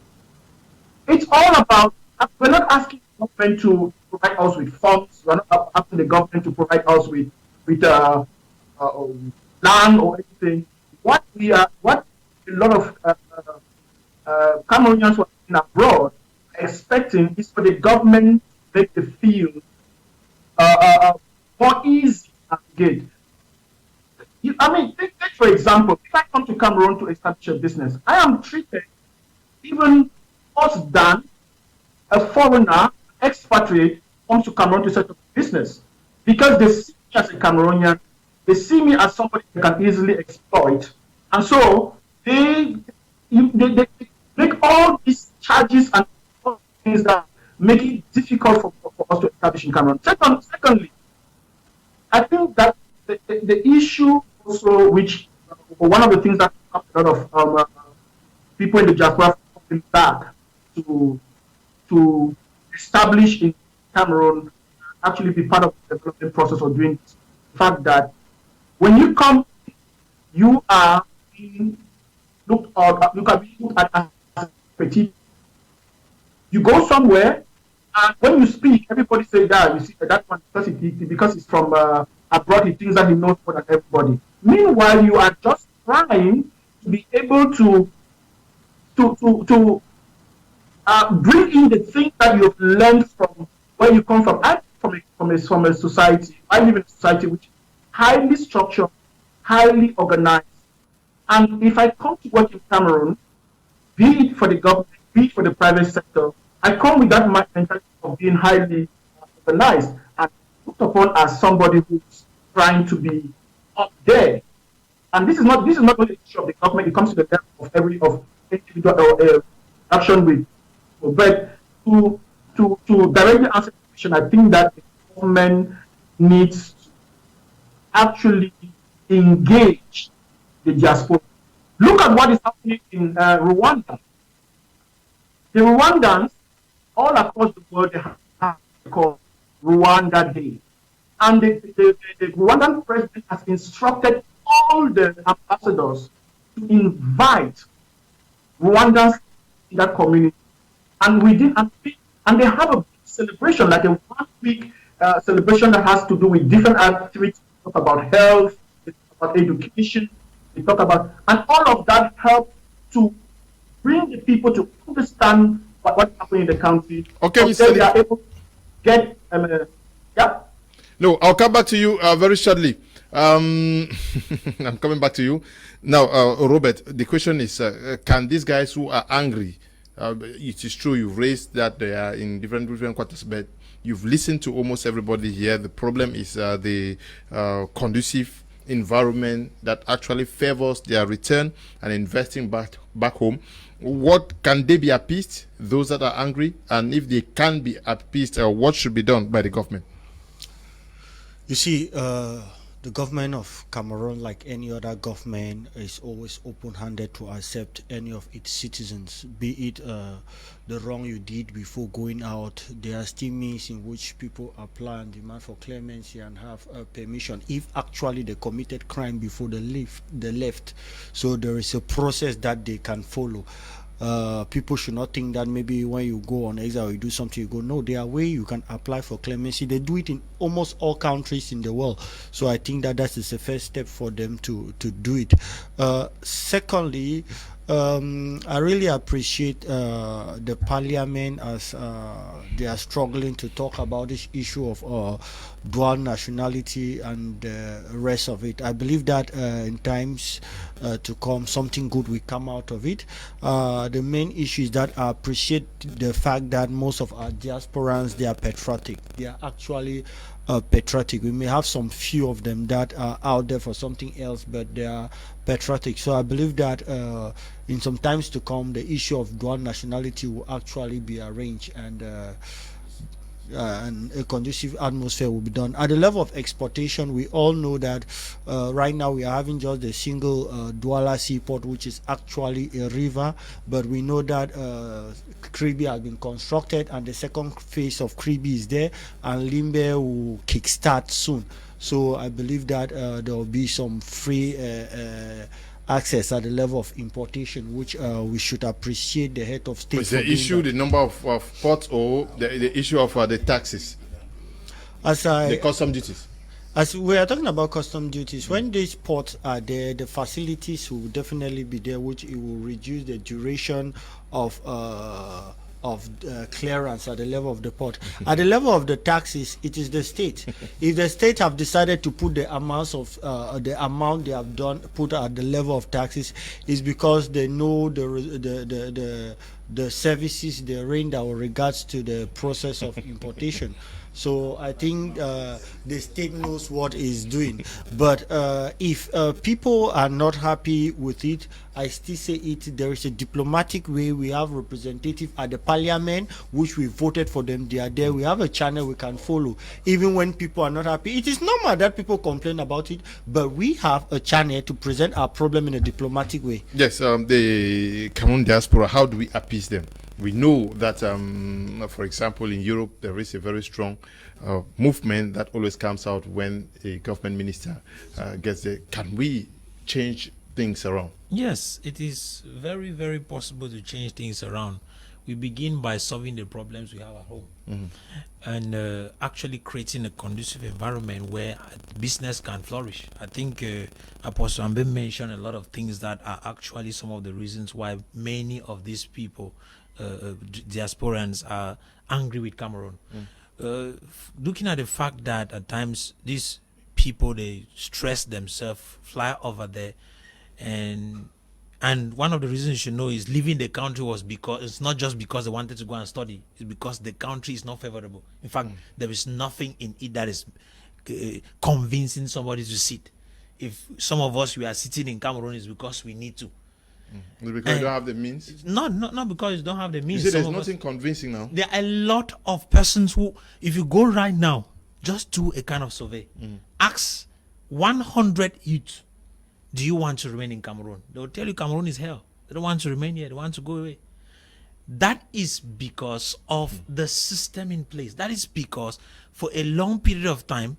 Speaker 6: It's all about, we're not asking the government to provide us with funds, we're not asking the government to provide us with land or anything. What a lot of Cameroonians who are in abroad are expecting is for the government to make the field more easy and good. Take for example, if I come to Cameroon to establish a business, I am treated even worse than a foreigner, expatriate, comes to Cameroon to set up a business. Because they see me as a Cameroonian, they see me as somebody they can easily exploit. And so they make all these charges and things that make it difficult for us to establish in Cameroon. Secondly, I think that the issue also, which one of the things that a lot of people in the diaspora coming back to establish in Cameroon, actually be part of the development process of doing this. The fact that when you come, you are being looked at as a petit. You go somewhere, and when you speak, everybody says that you see that one because it's from abroad. He thinks that he knows more than everybody. Meanwhile, you are just trying to be able to bring in the things that you've learned from where you come from. I'm from a society. I live in a society which is highly structured, highly organized. And if I come to work in Cameroon, be it for the government, be it for the private sector, I come with that mentality of being highly organized and looked upon as somebody who's trying to be up there. And this is not only the issue of the government; it comes to the level of every individual action with. But to directly answer the question, I think that the government needs to actually engage the diaspora. Look at what is happening in Rwanda. The Rwandans, all across the world, they have called Rwanda Day. And the Rwandan president has instructed all the ambassadors to invite Rwandans in that community. And they have a celebration, like a 1 week celebration that has to do with different activities. They talk about health, they talk about education, they talk about, and all of that helps to bring the people to understand what's happening in the country.
Speaker 1: Okay,
Speaker 6: Mr. They are able to get, yeah.
Speaker 1: No, I'll come back to you very shortly. I'm coming back to you now, Robert. The question is, can these guys who are angry? It is true you've raised that they are in different quarters, but you've listened to almost everybody here. The problem is the conducive environment that actually favors their return and investing back home. What can they be appeased, those that are angry? And if they can be appeased, what should be done by the government?
Speaker 3: You see, the government of Cameroon, like any other government, is always open-handed to accept any of its citizens, be it the wrong you did before going out. There are still means in which people apply and demand for clemency and have permission if actually they committed crime before they left. So there is a process that they can follow. People should not think that maybe when you go on exile, you do something, you go. No, there are ways you can apply for clemency. They do it in almost all countries in the world. So I think that that is the first step for them to do it. Secondly, I really appreciate the parliament as they are struggling to talk about this issue of dual nationality and the rest of it. I believe that in times to come, something good will come out of it. The main issue is that I appreciate the fact that most of our diasporans, they are patriotic. They are actually patriotic. We may have some few of them that are out there for something else, but they are patriotic. So I believe that in some times to come, the issue of dual nationality will actually be arranged, and a conducive atmosphere will be done. At the level of exportation, we all know that right now we are having just a single Douala seaport, which is actually a river, but we know that Crise has been constructed and the second phase of Crise is there, and Limbe will kickstart soon. So I believe that there will be some free access at the level of importation, which we should appreciate the head of state.
Speaker 1: Is the issue the number of ports, or the issue of the taxes, the custom duties?
Speaker 3: As we are talking about custom duties, when these ports are there, the facilities will definitely be there, which it will reduce the duration of clearance at the level of the port. At the level of the taxes, it is the state. If the state have decided to put the amounts of the amount they have done put at the level of taxes, is because they know the services they render with regards to the process of importation. So I think the state knows what it's doing. But if people are not happy with it, I still say it. There is a diplomatic way. We have representatives at the parliament, which we voted for them. They are there. We have a channel we can follow. Even when people are not happy, it is normal that people complain about it. But we have a channel to present our problem in a diplomatic way.
Speaker 1: Yes, the Cameroon diaspora, how do we appease them? We know that, for example, in Europe, there is a very strong movement that always comes out when a government minister gets there. Can we change things around?
Speaker 4: Yes, it is very, very possible to change things around. We begin by solving the problems we have at home, and actually creating a conducive environment where business can flourish. I think Apostle Ambe mentioned a lot of things that are actually some of the reasons why many of these people, diasporans, are angry with Cameroon. Looking at the fact that at times these people, they stress themselves, fly over there, and one of the reasons you should know is leaving the country was because it's not just because they wanted to go and study, it's because the country is not favorable. In fact, there is nothing in it that is convincing somebody to sit. If some of us, we are sitting in Cameroon, is because we need to.
Speaker 1: Because you don't have the means?
Speaker 4: Not because you don't have the means.
Speaker 1: You see, there's nothing convincing now.
Speaker 4: There are a lot of persons who, if you go right now, just do a kind of survey. Ask 100 youth, do you want to remain in Cameroon? They will tell you Cameroon is hell. They don't want to remain here. They want to go away. That is because of the system in place. That is because for a long period of time,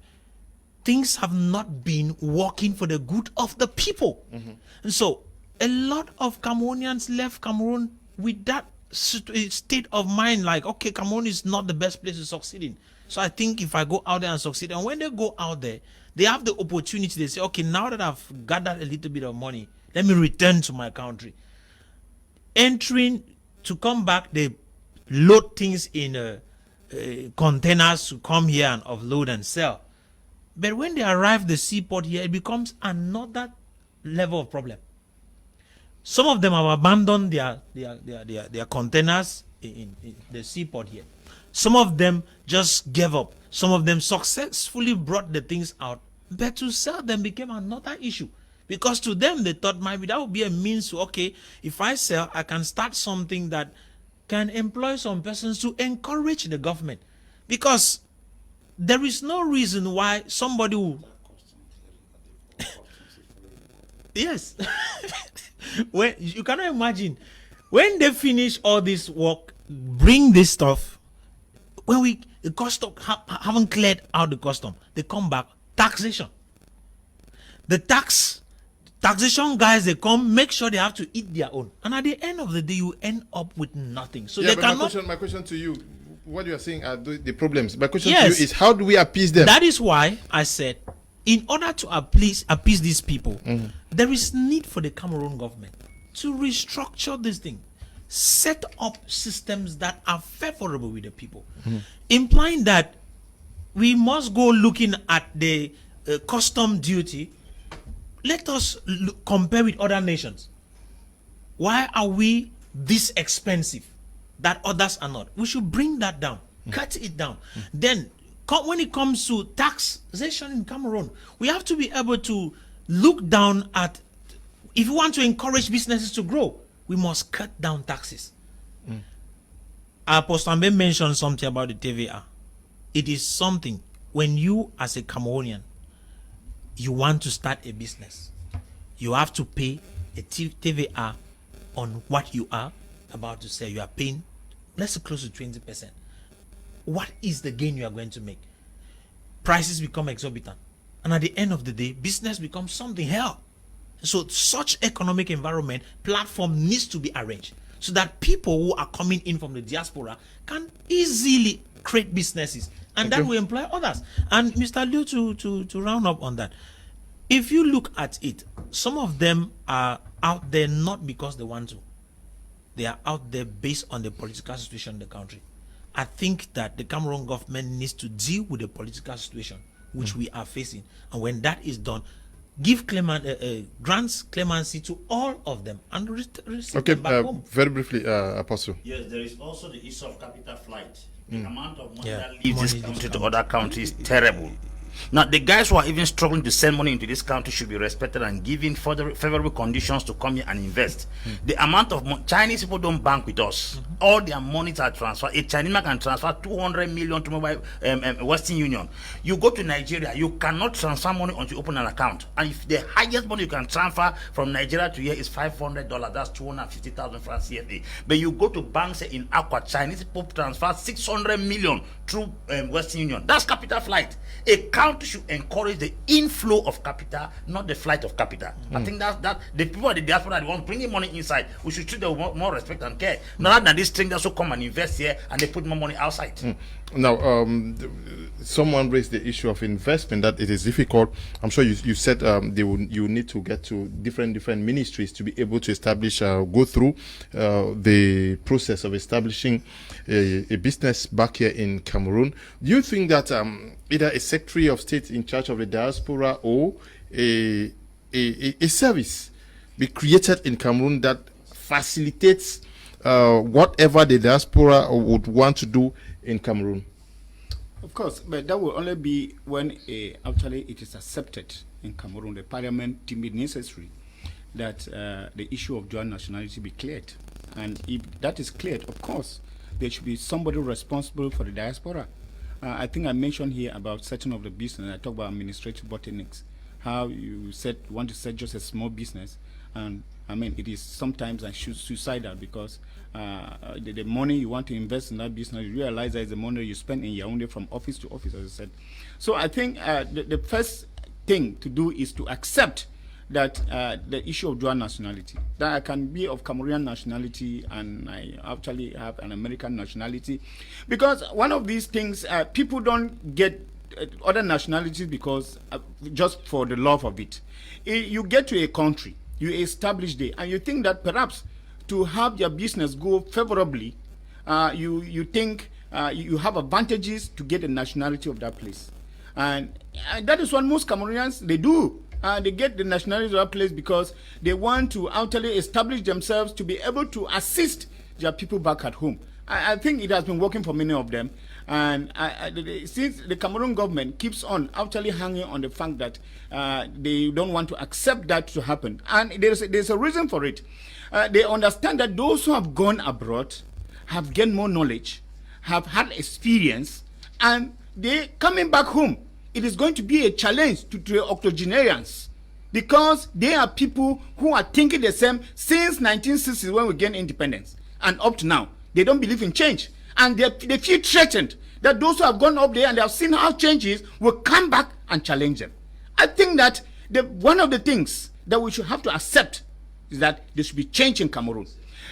Speaker 4: things have not been working for the good of the people. And so a lot of Cameroonians left Cameroon with that state of mind, like, okay, Cameroon is not the best place to succeed in. So I think if I go out there and succeed, and when they go out there, they have the opportunity. They say, okay, now that I've gathered a little bit of money, let me return to my country. Entering to come back, they load things in containers to come here and offload and sell. But when they arrive the seaport here, it becomes another level of problem. Some of them have abandoned their containers in the seaport here. Some of them just gave up. Some of them successfully brought the things out, but to sell them became another issue. Because to them, they thought maybe that would be a means to, okay, if I sell, I can start something that can employ some persons to encourage the government. Because there is no reason why somebody who Yes. When you cannot imagine when they finish all this work, bring this stuff. When the custom haven't cleared out the custom, they come back, taxation. The taxation guys, they come, make sure they have to eat their own, and at the end of the day, you end up with nothing. So they cannot.
Speaker 1: My question to you, what you are saying are the problems. My question
Speaker 4: Yes.
Speaker 1: to you is, how do we appease them?
Speaker 4: That is why I said, in order to appease these people, there is need for the Cameroon government to restructure this thing, set up systems that are favorable with the people, implying that we must go looking at the custom duty. Let us compare with other nations. Why are we this expensive that others are not? We should bring that down, cut it down. Then when it comes to taxation in Cameroon, we have to be able to look down at, if you want to encourage businesses to grow, we must cut down taxes. Apostle Ambe mentioned something about the TVA. It is something, when you as a Cameroonian, you want to start a business, you have to pay a TVA on what you are about to say. You are paying, let's say, close to 20%. What is the gain you are going to make? Prices become exorbitant. And at the end of the day, business becomes something hell. So such economic environment platform needs to be arranged so that people who are coming in from the diaspora can easily create businesses, and that will employ others. And Mr. Liu, to round up on that, if you look at it, some of them are out there not because they want to. They are out there based on the political situation in the country. I think that the Cameroon government needs to deal with the political situation which we are facing, and when that is done, give grants clemency to all of them and receive them back home.
Speaker 1: Very briefly, Apostle.
Speaker 2: Yes, there is also the issue of capital flight. The amount of money that leaves this country to other countries is terrible. Now, the guys who are even struggling to send money into this country should be respected and given further favorable conditions to come here and invest. The amount of Chinese people don't bank with us. All their monies are transferred. A Chinese man can transfer 200 million to mobile Western Union. You go to Nigeria, you cannot transfer money until you open an account. And if the highest money you can transfer from Nigeria to here is $500, that's 250,000 francs CFA. But you go to banks in Aqua, Chinese people transfer 600 million through Western Union. That's capital flight. A country should encourage the inflow of capital, not the flight of capital. I think that the people at the diaspora are the ones bringing money inside. We should treat them with more respect and care, not than these strangers who come and invest here and they put more money outside.
Speaker 1: Now, someone raised the issue of investment, that it is difficult. I'm sure you said you need to get to different ministries to be able to establish, go through the process of establishing a business back here in Cameroon. Do you think that either a Secretary of State in charge of the diaspora or a service be created in Cameroon that facilitates whatever the diaspora would want to do in Cameroon?
Speaker 5: Of course, but that will only be when actually it is accepted in Cameroon. The parliament deemed it necessary that the issue of dual nationality be cleared. And if that is cleared, of course, there should be somebody responsible for the diaspora. I think I mentioned here about setting up the business. I talked about administrative bottlenecks, how you want to set just a small business, and I mean it is sometimes suicidal because the money you want to invest in that business, you realize that is the money you spend in Yaoundé from office to office, as I said. So I think the first thing to do is to accept that the issue of dual nationality, that I can be of Cameroonian nationality and I actually have an American nationality, because one of these things, people don't get other nationalities because just for the love of it. You get to a country, you establish there, and you think that perhaps to have your business go favorably, you think you have advantages to get the nationality of that place, and that is what most Cameroonians they do. They get the nationality of that place because they want to actually establish themselves to be able to assist their people back at home. I think it has been working for many of them, and since the Cameroon government keeps on actually hanging on the fact that they don't want to accept that to happen, and there's a reason for it. They understand that those who have gone abroad have gained more knowledge, have had experience, and they coming back home. It is going to be a challenge to the octogenarians because they are people who are thinking the same since 1960 when we gained independence and up to now. They don't believe in change, and they feel threatened that those who have gone up there and they have seen how change is will come back and challenge them. I think that one of the things that we should have to accept is that there should be change in Cameroon.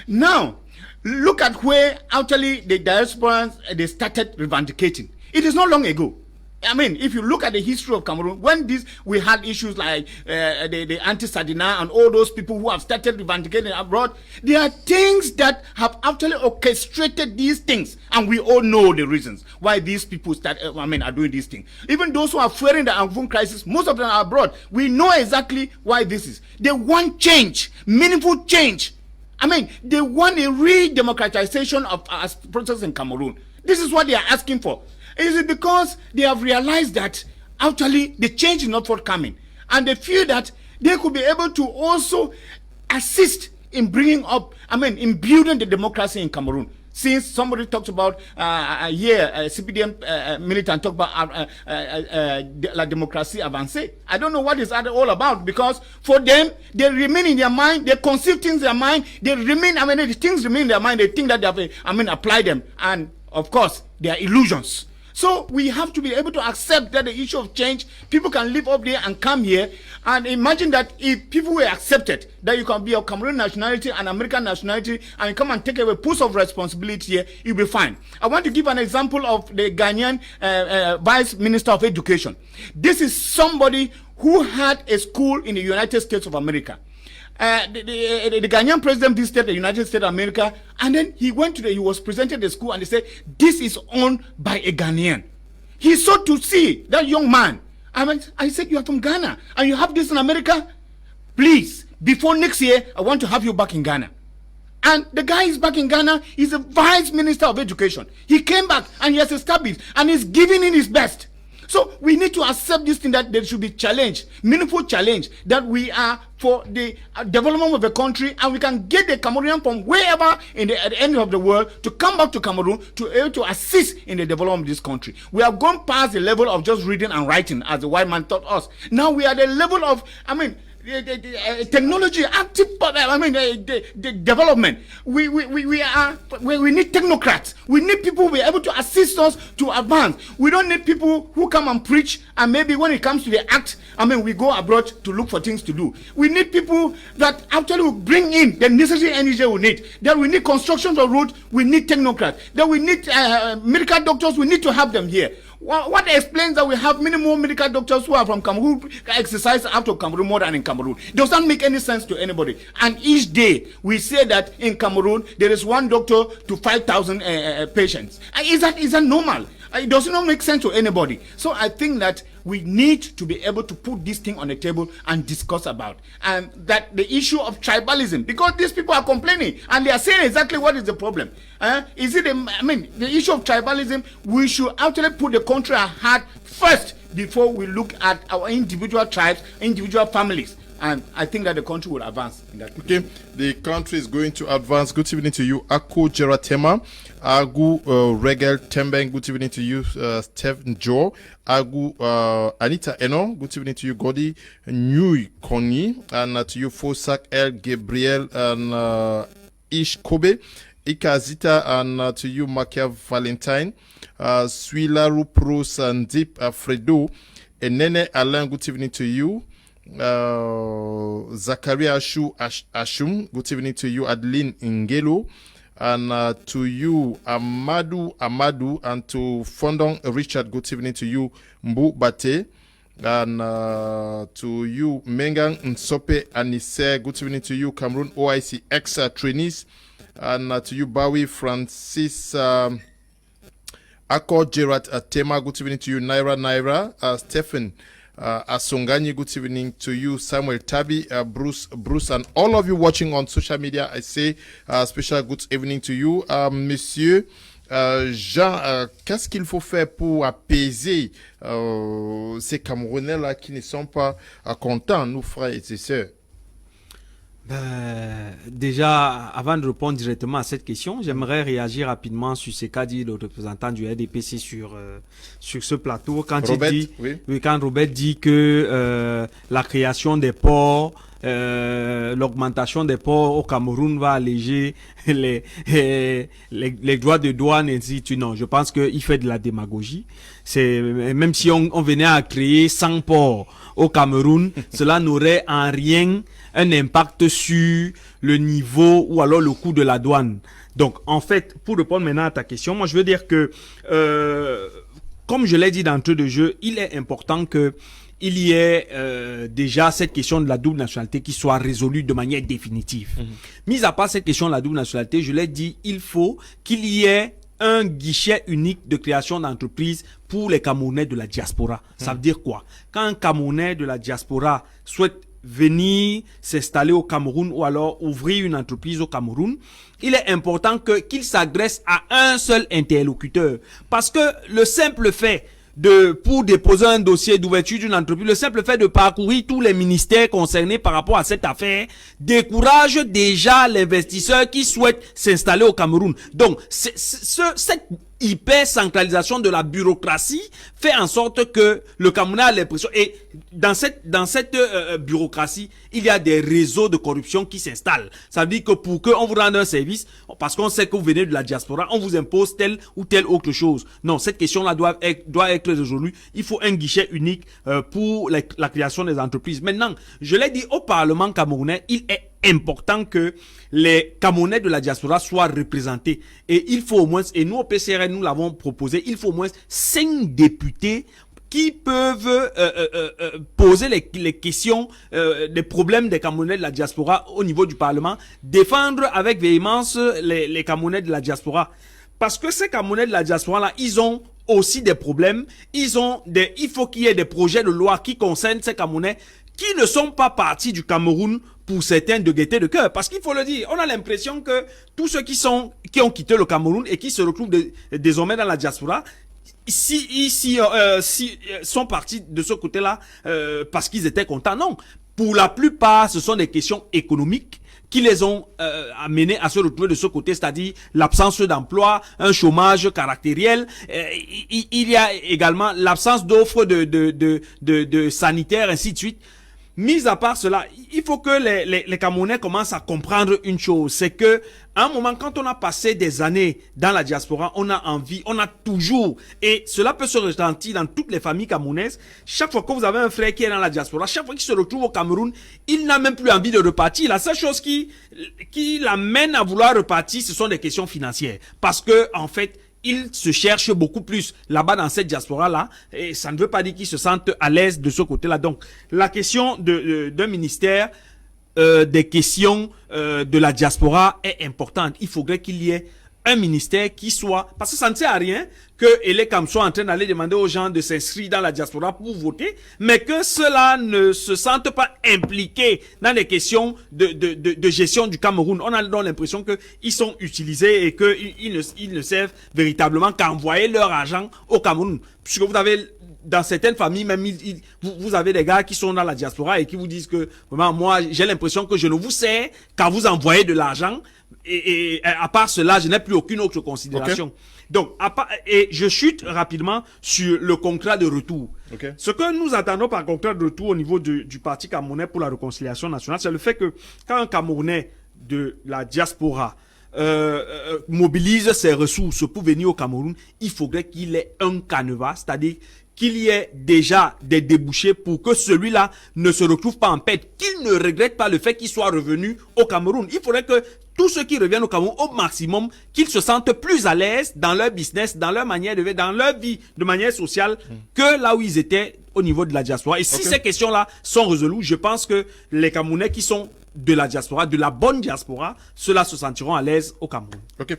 Speaker 5: Now, look at where actually the diaspora they started revendicating. It is not long ago. I mean, if you look at the history of Cameroon, when we had issues like the anti-Sardinard and all those people who have started revendicating abroad, there are things that have actually orchestrated these things, and we all know the reasons why these people are doing these things. Even those who are fearing the Anglophone crisis, most of them are abroad. We know exactly why this is. They want change, meaningful change. I mean, they want a re-democratization of our process in Cameroon. This is what they are asking for. Is it because they have realized that actually the change is not forthcoming, and they feel that they could be able to also assist in bringing up, in building the democracy in Cameroon? Since somebody talked about CPDM militant talked about la démocratie avancée. I don't know what is that all about, because for them, they remain in their mind, they conceive things in their mind, they remain, the things remain in their mind, they think that they have, apply them, and of course, they are illusions. So we have to be able to accept that the issue of change, people can live up there and come here, and imagine that if people were accepted, that you can be of Cameroon nationality and American nationality, and come and take away post of responsibility here, you'll be fine. I want to give an example of the Ghanaian Vice Minister of Education. This is somebody who had a school in the United States of America. The Ghanaian president visited the United States of America, and then he was presented the school, and they said, this is owned by a Ghanaian. He sought to see that young man. I said, you are from Ghana, and you have this in America? Please, before next year, I want to have you back in Ghana. And the guy is back in Ghana. He's the Vice Minister of Education. He came back, and he has established, and he's giving in his best. So we need to accept this thing, that there should be challenge, meaningful challenge, that we are for the development of the country, and we can get the Cameroonian from wherever at the end of the world to come back to Cameroon to assist in the development of this country. We have gone past the level of just reading and writing as the white man taught us. Now we are at the level of, technology, the development. We need technocrats. We need people who are able to assist us to advance. We don't need people who come and preach, and maybe when it comes to the act, we go abroad to look for things to do. We need people that actually will bring in the necessary energy we need. That we need construction of roads, we need technocrats. That we need medical doctors, we need to have them here. What explains that we have many more medical doctors who are from Cameroon who exercise out of Cameroon more than in Cameroon? Doesn't make any sense to anybody. And each day we say that in Cameroon there is one doctor to 5,000 patients. Is that normal? It does not make sense to anybody. So I think that we need to be able to put this thing on the table and discuss about, and that the issue of tribalism, because these people are complaining and they are saying exactly what is the problem. Is it the issue of tribalism? We should actually put the country at heart first before we look at our individual tribes, individual families. And I think that the country will advance in that.
Speaker 1: Okay, the country is going to advance. Good evening to you, Ako Jeratema. Agu Regel Tembeng. Good evening to you, Stephen Joe. Agu Anita Eno. Good evening to you, Godi Nui Koni. And to you, Fosak El Gabriel and Ish Kobe. Ikazita, and to you, Makia Valentine. Suila Rupros and Deep Fredo. And Nene Alain. Good evening to you. Zakaria Ashum, good evening to you. Adeline Ngelo, and to you Amadu, and to Fondong Richard, good evening to you. Mbu Bate, and to you Mengang Nsope Anise, good evening to you. Cameroon OIC ex trainees, and to you Bawi Francis Akko Gerard Tema, good evening to you. Naira Stephen Asongani, good evening to you. Samuel Tabi, Bruce, and all of you watching on social media, I say special good evening to you. Monsieur Jean, qu'est-ce qu'il faut faire pour apaiser ces Camerounais-là qui ne sont pas contents, nous frères et sœurs?
Speaker 7: Déjà, avant de répondre directement à cette question, j'aimerais réagir rapidement sur ce qu'a dit le représentant du RDPC sur ce plateau. Quand
Speaker 1: Robert,
Speaker 7: il dit,
Speaker 1: oui.
Speaker 7: quand Robert dit que la création des ports, l'augmentation des ports au Cameroun va alléger les droits de douane, ainsi de suite. Non, je pense qu'il fait de la démagogie. Même si on venait à créer 100 ports au Cameroun, cela n'aurait en rien un impact sur le niveau ou alors le coût de la douane. Donc, en fait, pour répondre maintenant à ta question, moi, je veux dire que, comme je l'ai dit d'entrée de jeu, il est important que il y ait déjà cette question de la double nationalité qui soit résolue de manière définitive. Mis à part cette question de la double nationalité, je l'ai dit, il faut qu'il y ait un guichet unique de création d'entreprise pour les Camerounais de la diaspora. Ça veut dire quoi? Quand un Camerounais de la diaspora souhaite venir s'installer au Cameroun ou alors ouvrir une entreprise au Cameroun, il est important qu'il s'adresse à un seul interlocuteur. Parce que le simple fait pour déposer un dossier d'ouverture d'une entreprise, le simple fait de parcourir tous les ministères concernés par rapport à cette affaire décourage déjà l'investisseur qui souhaite s'installer au Cameroun. Donc, cette hyper-centralisation de la bureaucratie fait en sorte que le Cameroun a l'impression, et dans cette bureaucratie, il y a des réseaux de corruption qui s'installent. Ça veut dire que pour qu'on vous rende un service, parce qu'on sait que vous venez de la diaspora, on vous impose telle ou telle autre chose. Non, cette question-là doit être résolue. Il faut un guichet unique pour la création des entreprises. Maintenant, je l'ai dit au Parlement camerounais, il est important que les Camerounais de la diaspora soient représentés. Et il faut au moins, et nous au PCRN, nous l'avons proposé, il faut au moins 5 députés qui peuvent poser les questions, des problèmes des Camerounais de la diaspora au niveau du Parlement, défendre avec véhémence les Camerounais de la diaspora. Parce que ces Camerounais de la diaspora-là, ils ont aussi des problèmes, il faut qu'il y ait des projets de loi qui concernent ces Camerounais qui ne sont pas partis du Cameroun pour certains de gaieté de cœur. Parce qu'il faut le dire, on a l'impression que tous ceux qui ont quitté le Cameroun et qui se retrouvent désormais dans la diaspora, sont partis de ce côté-là parce qu'ils étaient contents. Non, pour la plupart, ce sont des questions économiques qui les ont amenés à se retrouver de ce côté, c'est-à-dire l'absence d'emploi, un chômage caractériel. Il y a également l'absence d'offres de sanitaires, ainsi de suite. Mis à part cela, il faut que les Camerounais commencent à comprendre une chose, c'est que à un moment, quand on a passé des années dans la diaspora, on a envie, on a toujours, et cela peut se ressentir dans toutes les familles camerounaises. Chaque fois que vous avez un frère qui est dans la diaspora, chaque fois qu'il se retrouve au Cameroun, il n'a même plus envie de repartir. La seule chose qui l'amène à vouloir repartir, ce sont des questions financières. Parce que, en fait, ils se cherchent beaucoup plus là-bas dans cette diaspora-là, et ça ne veut pas dire qu'ils se sentent à l'aise de ce côté-là. Donc, la question d'un ministère, des questions de la diaspora est importante. Il faudrait qu'il y ait un ministère qui soit... Parce que ça ne sert à rien que les Cam soient en train d'aller demander aux gens de s'inscrire dans la diaspora pour voter, mais que ceux-là ne se sentent pas impliqués dans les questions de gestion du Cameroun. On a donc l'impression qu'ils sont utilisés et qu'ils ne servent véritablement qu'à envoyer leur argent au Cameroun. Puisque vous avez... Dans certaines familles, même vous avez des gars qui sont dans la diaspora et qui vous disent que vraiment, moi, j'ai l'impression que je ne vous sers qu'à vous envoyer de l'argent. Et à part cela, je n'ai plus aucune autre considération. Okay. Donc, et je chute rapidement sur le contrat de retour. Okay. Ce que nous attendons par contrat de retour au niveau du Parti camerounais pour la réconciliation nationale, c'est le fait que quand un Camerounais de la diaspora mobilise ses ressources pour venir au Cameroun, il faudrait qu'il ait un canevas, c'est-à-dire qu'il y ait déjà des débouchés pour que celui-là ne se retrouve pas en perte, qu'il ne regrette pas le fait qu'il soit revenu au Cameroun. Il faudrait que tous ceux qui reviennent au Cameroun, au maximum, qu'ils se sentent plus à l'aise dans leur business, dans leur manière de vivre, dans leur vie de manière sociale, que là où ils étaient au niveau de la diaspora. Et si ces questions-là sont résolues, je pense que les Camerounais qui sont de la diaspora, de la bonne diaspora, ceux-là se sentiront à l'aise au Cameroun.
Speaker 1: Okay.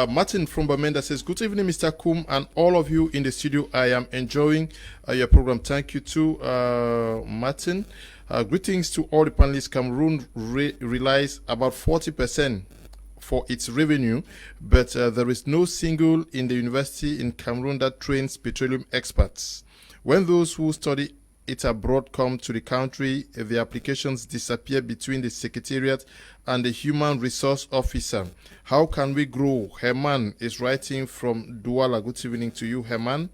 Speaker 1: Martin from Bamenda says, good evening, Mr. Koum, and all of you in the studio. I am enjoying your program. Thank you to Martin. Greetings to all the panelists. Cameroon relies about 40% for its revenue, but there is no single in the university in Cameroon that trains petroleum experts. When those who study it abroad come to the country, the applications disappear between the secretariat and the human resource officer. How can we grow? Herman is writing from Douala. Good evening to you, Herman.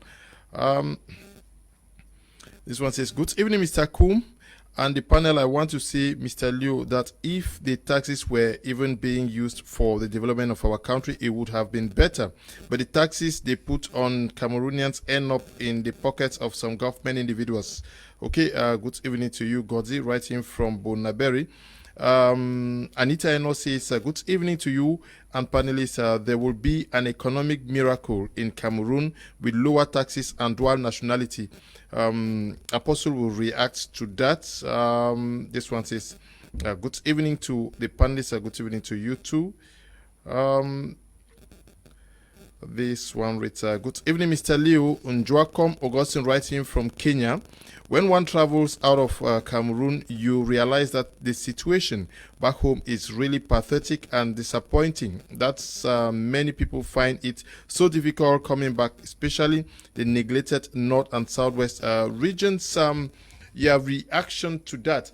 Speaker 1: This one says, good evening, Mr. Kum and the panel. I want to say, Mr. Liu, that if the taxes were even being used for the development of our country, it would have been better. But the taxes they put on Cameroonians end up in the pockets of some government individuals. Okay, good evening to you, Godzi, writing from Bonaberi. Anita Eno says, good evening to you and panelists. There will be an economic miracle in Cameroon with lower taxes and dual nationality. Apostle will react to that. This one says, good evening to the panelists. Good evening to you too. This one reads, good evening, Mr. Leo. Njoakom Augustine writing from Kenya. When one travels out of Cameroon, you realize that the situation back home is really pathetic and disappointing. That's many people find it so difficult coming back, especially the neglected North and Southwest regions. Your reaction to that,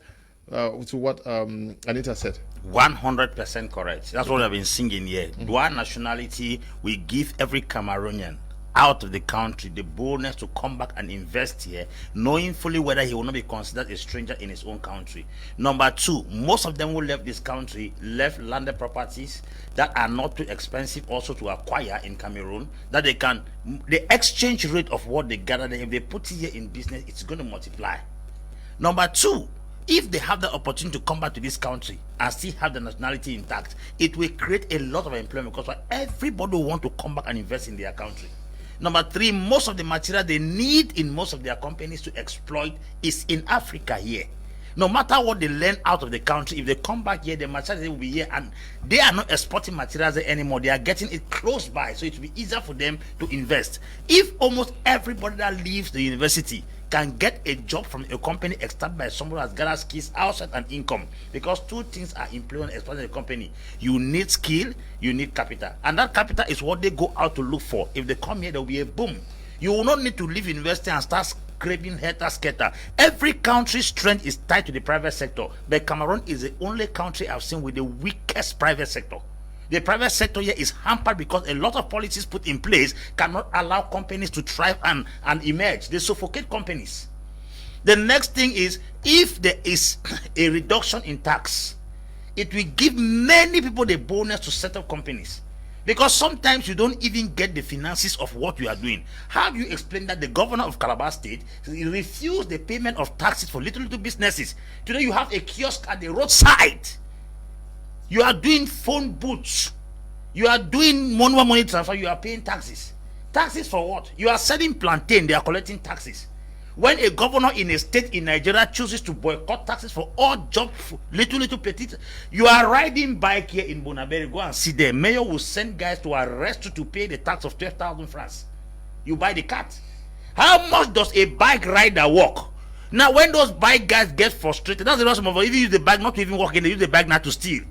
Speaker 1: to what Anita said?
Speaker 2: 100% correct. That's what I've been singing here. Dual nationality will give every Cameroonian out of the country the boldness to come back and invest here, knowing fully whether he will not be considered a stranger in his own country. Number two, most of them who left this country left landed properties that are not too expensive also to acquire in Cameroon, that they can, the exchange rate of what they gather, if they put it here in business, it's going to multiply. Number two, if they have the opportunity to come back to this country and still have the nationality intact, it will create a lot of employment because everybody will want to come back and invest in their country. Number three, most of the material they need in most of their companies to exploit is in Africa here. No matter what they learn out of the country, if they come back here, the material will be here, and they are not exporting materials anymore. They are getting it close by, so it will be easier for them to invest. If almost everybody that leaves the university can get a job from a company established by someone who has gathered skills outside and income, because two things are employed and expanding the company. You need skill, you need capital, and that capital is what they go out to look for. If they come here, there will be a boom. You will not need to leave university and start scraping helter-skelter. Every country's strength is tied to the private sector, but Cameroon is the only country I've seen with the weakest private sector. The private sector here is hampered because a lot of policies put in place cannot allow companies to thrive and emerge. They suffocate companies. The next thing is, if there is a reduction in tax, it will give many people the bonus to set up companies. Because sometimes you don't even get the finances of what you are doing. How do you explain that the governor of Calabar State refused the payment of taxes for little businesses? Today you have a kiosk at the roadside. You are doing phone booths. You are doing manual money transfer. You are paying taxes. Taxes for what? You are selling plantain. They are collecting taxes. When a governor in a state in Nigeria chooses to boycott taxes for all jobs, little petite, you are riding bike here in Bonaberi. Go and see them. Mayor will send guys to arrest you to pay the tax of 12,000 francs. You buy the cat. How much does a bike rider walk? Now, when those bike guys get frustrated, that's the reason of even use the bike not to even walk in. They use the bike now to steal.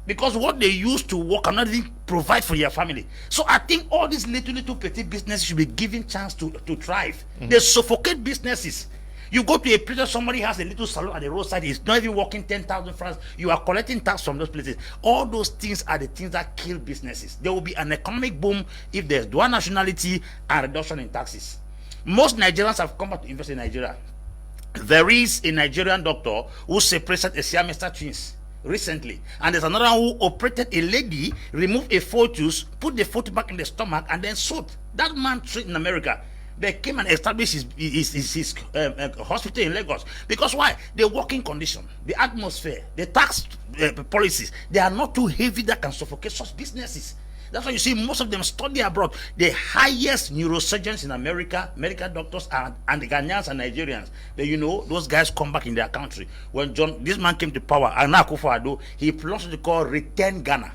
Speaker 2: Because what they use to work cannot even provide for your family. So I think all these little petty businesses should be given chance to thrive. They suffocate businesses. You go to a place where somebody has a little salon at the roadside, he's not even working 10,000 francs. You are collecting tax from those places. All those things are the things that kill businesses. There will be an economic boom if there's dual nationality and reduction in taxes. Most Nigerians have come back to invest in Nigeria. There is a Nigerian doctor who separated a Siamese twins recently, and there's another who operated a lady, removed a fetus, put the fetus back in the stomach, and then sewed. That man trained in America. They came and established his hospital in Lagos. Because why? The working condition, the atmosphere, the tax policies, they are not too heavy that can suffocate such businesses. That's why you see most of them study abroad. The highest neurosurgeons in America, medical doctors, and the Ghanaians and Nigerians, you know, those guys come back in their country. When this man came to power, Akufo-Addo, he launched what they call Return Ghana.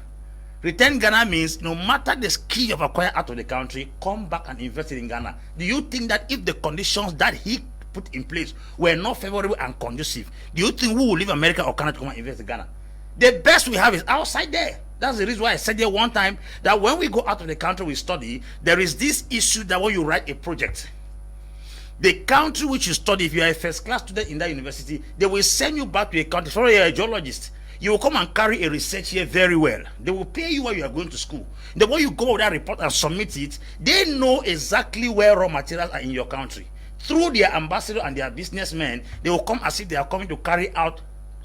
Speaker 2: Return Ghana means no matter the skill you have acquired out of the country, come back and invest in Ghana. Do you think that if the conditions that he put in place were not favorable and conducive, do you think we will leave America or Canada to come and invest in Ghana? The best we have is outside there. That's the reason why I said there one time that when we go out of the country, we study, there is this issue that when you write a project, The country which you study, if you are a first class student in that university, they will send you back to a country. For a geologist, you will come and carry a research here very well. They will pay you while you are going to school. The way you go with that report and submit it, they know exactly where raw materials are in your country. Through their ambassador and their businessmen, they will come as if they are coming to carry out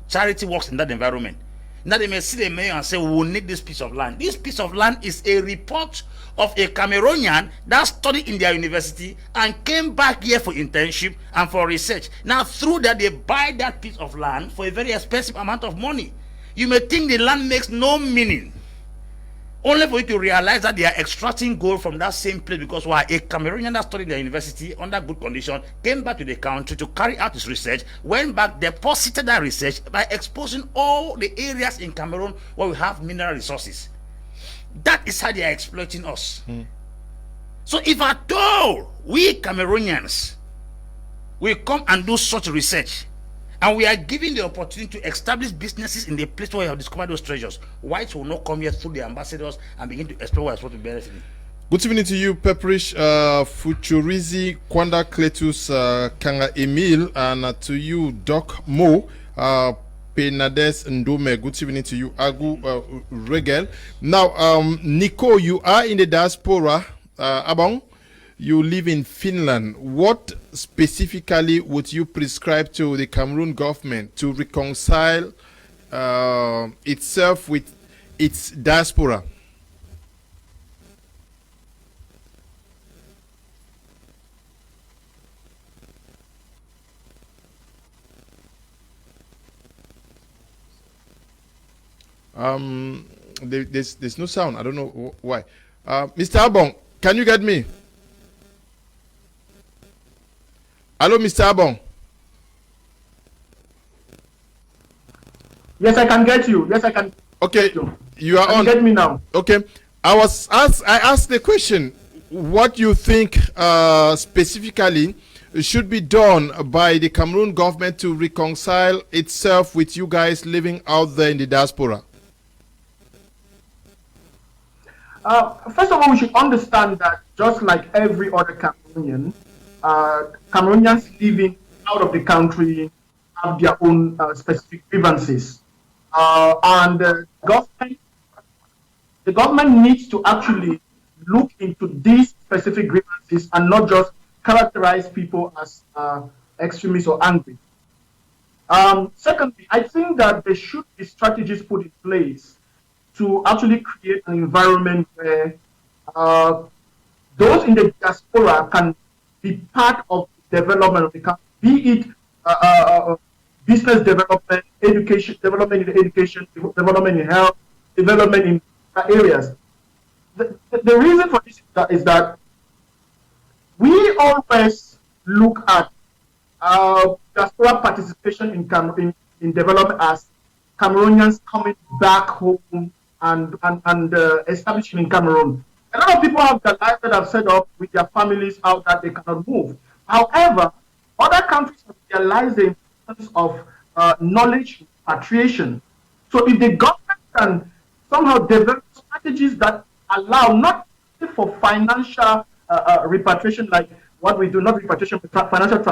Speaker 2: charity works in that environment. Now they may see the mayor and say, we will need this piece of land. This piece of land is a report of a Cameroonian that studied in their university and came back here for internship and for research. Now through that, they buy that piece of land for a very expensive amount of money. You may think the land makes no meaning, only for you to realize that they are extracting gold from that same place, because why? A Cameroonian that studied in the university under good condition came back to the country to carry out his research, went back, deposited that research by exposing all the areas in Cameroon where we have mineral resources. That is how they are exploiting us. So if at all we Cameroonians will come and do such research, and we are given the opportunity to establish businesses in the place where we have discovered those treasures, whites will not come here through the ambassadors and begin to explore what is supposed to be benefiting.
Speaker 1: Good evening to you, Peprish, Futurizi, Kwanda Cletus, Kanga Emil, and to you, Doc Mo, Penades Ndome. Good evening to you, Agu Regel. Now, Nico, you are in the diaspora, Abong. You live in Finland. What specifically would you prescribe to the Cameroon government to reconcile itself with its diaspora? There's no sound. I don't know why. Mr. Abong, can you get me? Hello, Mr. Abong.
Speaker 6: Yes, I can get you. Yes, I can.
Speaker 1: Okay, you are on.
Speaker 6: Get me now.
Speaker 1: Okay, I asked the question, what you think specifically should be done by the Cameroon government to reconcile itself with you guys living out there in the diaspora?
Speaker 6: First of all, we should understand that just like every other Cameroonian, Cameroonians living out of the country have their own specific grievances, and the government needs to actually look into these specific grievances and not just characterize people as extremists or angry. Secondly, I think that there should be strategies put in place to actually create an environment where those in the diaspora can be part of the development of the country, be it business development, education, development in education, development in health, development in areas. The reason for this is that we always look at diaspora participation in development as Cameroonians coming back home and establishing in Cameroon. A lot of people have their lives that have set up with their families out that they cannot move. However, other countries have realized the importance of knowledge repatriation. So if the government can somehow develop strategies that allow not only for financial repatriation, like what we do, not repatriation, but financial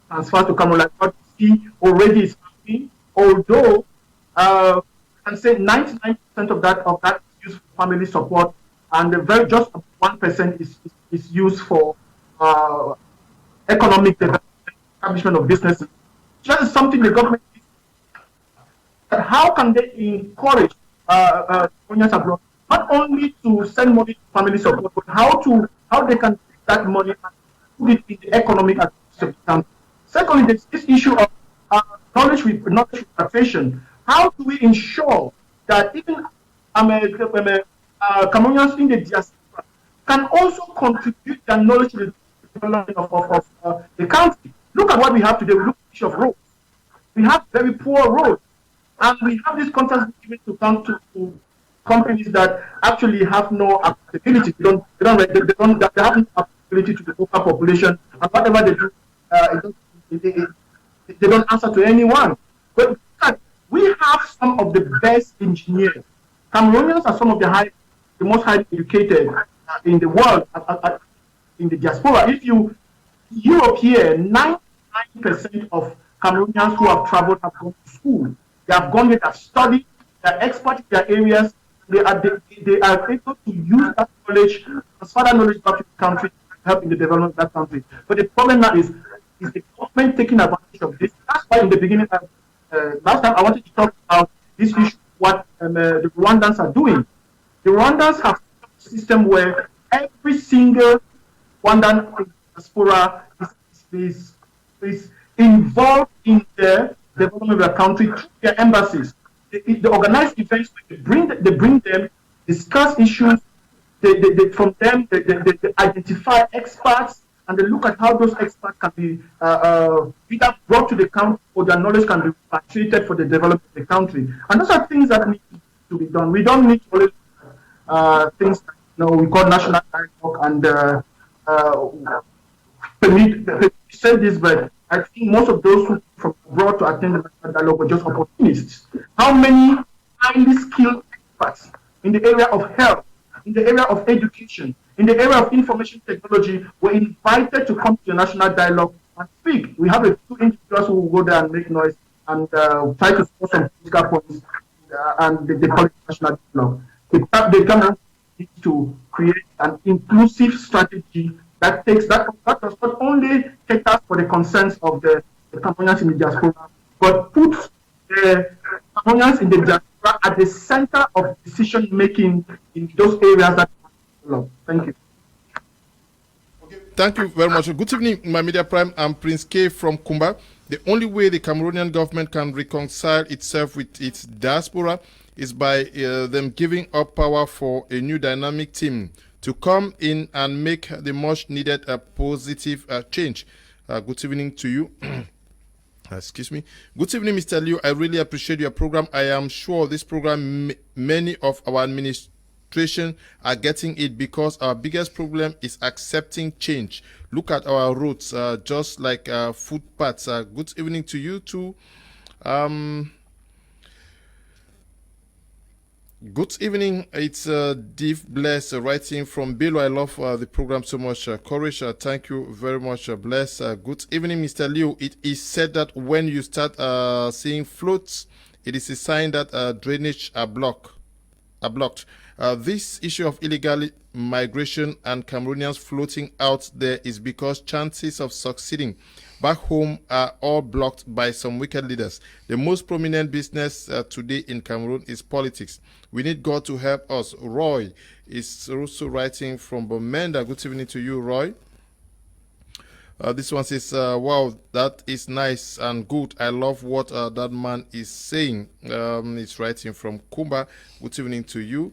Speaker 6: transfer to Cameroon, like what we see already is happening, although I can say 99% of that is used for family support, and just 1% is used for economic development, establishment of businesses. Just something the government needs. How can they encourage Cameroonians abroad not only to send money to family support, but how they can take that money and put it in the economic activities of the country. Secondly, there's this issue of knowledge repatriation. How do we ensure that even Cameroonians in the diaspora can also contribute their knowledge to the development of the country? Look at what we have today. We look at the issue of roads. We have very poor roads, and we have this contract given to come to companies that actually have no accountability. They have no accountability to the local population, and whatever they do, they don't answer to anyone. But we have some of the best engineers. Cameroonians are some of the most highly educated in the world in the diaspora. If you Europe here, 99% of Cameroonians who have traveled have gone to school. They have gone there, they have studied, they are experts in their areas. They are able to use that knowledge, transfer knowledge back to the country, help in the development of that country. But the problem now is the government taking advantage of this. That's why in the beginning, last time I wanted to talk about this issue, what the Rwandans are doing. The Rwandans have a system where every single Rwandan diaspora is involved in the development of their country through their embassies. They organize events where they bring them, discuss issues, from them they identify experts, and they look at how those experts can be either brought to the country or their knowledge can be repatriated for the development of the country. And those are things that need to be done. We don't need to things that, we call national dialogue and say this, but I think most of those who from abroad to attend the national dialogue were just opportunists. How many highly skilled experts in the area of health, in the area of education, in the area of information technology were invited to come to the national dialogue and speak? We have a few individuals who will go there and make noise and try to score some political points, and they call it national dialogue. The government needs to create an inclusive strategy that does not only cater for the concerns of the Cameroonians in the diaspora, but puts the Cameroonians in the diaspora at the center of decision making in those areas that develop. Thank you.
Speaker 1: Okay, thank you very much. Good evening, my media prime. I'm Prince K from Kumba. The only way the Cameroonian government can reconcile itself with its diaspora is by them giving up power for a new dynamic team to come in and make the much needed positive change. Good evening to you. Excuse me. Good evening, Mr. Liu. I really appreciate your program. I am sure this program, many of our administration are getting it, because our biggest problem is accepting change. Look at our roads, just like footpaths. Good evening to you too. Good evening. It's Div Bless writing from Bilo. I love the program so much. Courage. Thank you very much. Bless. Good evening, Mr. Liu. It is said that when you start seeing floats, it is a sign that drainage are blocked. This issue of illegal migration and Cameroonians floating out there is because chances of succeeding back home are all blocked by some wicked leaders. The most prominent business today in Cameroon is politics. We need God to help us. Roy is also writing from Bomenda. Good evening to you, Roy. This one says, wow, that is nice and good. I love what that man is saying. He's writing from Kumba. Good evening to you.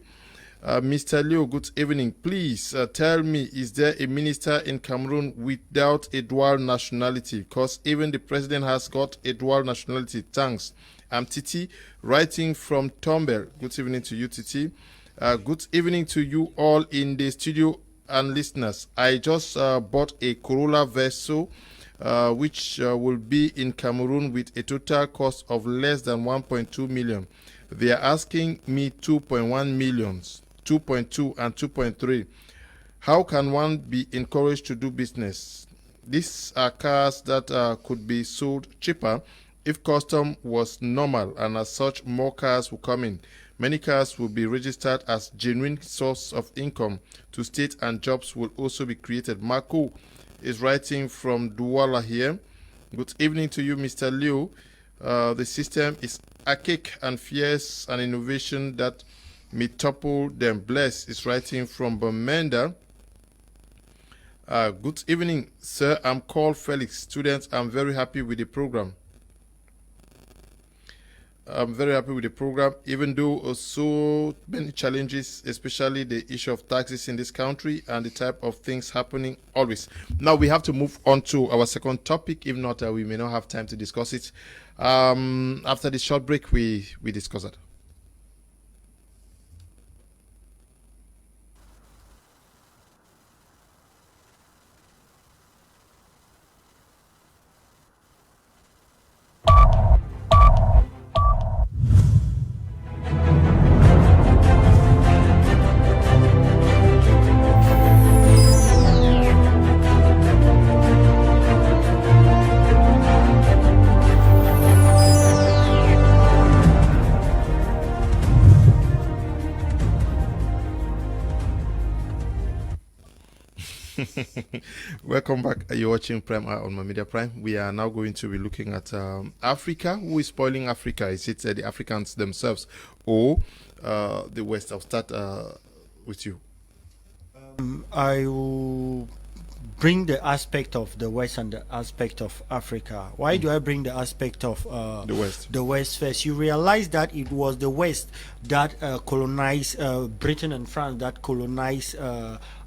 Speaker 1: Mr. Leo, good evening. Please tell me, is there a minister in Cameroon without a dual nationality? Because even the president has got a dual nationality. Thanks. I'm Titi, writing from Tombel. Good evening to you, Titi. Good evening to you all in the studio and listeners. I just bought a Corolla Verso, which will be in Cameroon with a total cost of less than 1.2 million. They are asking me 2.1 millions. 2.2 and 2.3. How can one be encouraged to do business? These are cars that could be sold cheaper if custom was normal, and as such, more cars will come in. Many cars will be registered as genuine source of income to state, and jobs will also be created. Marco is writing from Douala here. Good evening to you, Mr. Liu. The system is archaic and fears an innovation that may topple them. Bless is writing from Bomenda. Good evening, sir. I'm called Felix. Students, I'm very happy with the program. I'm very happy with the program, even though so many challenges, especially the issue of taxes in this country and the type of things happening always. Now we have to move on to our second topic. If not, we may not have time to discuss it. After this short break, we discuss it. Welcome back. You're watching Prime on my Media Prime. We are now going to be looking at Africa. Who is spoiling Africa? Is it the Africans themselves or the West? I'll start with you.
Speaker 3: I will bring the aspect of the West and the aspect of Africa. Why do I bring the aspect of
Speaker 1: the West?
Speaker 3: The West first. You realize that it was the West that colonized Britain and France, that colonized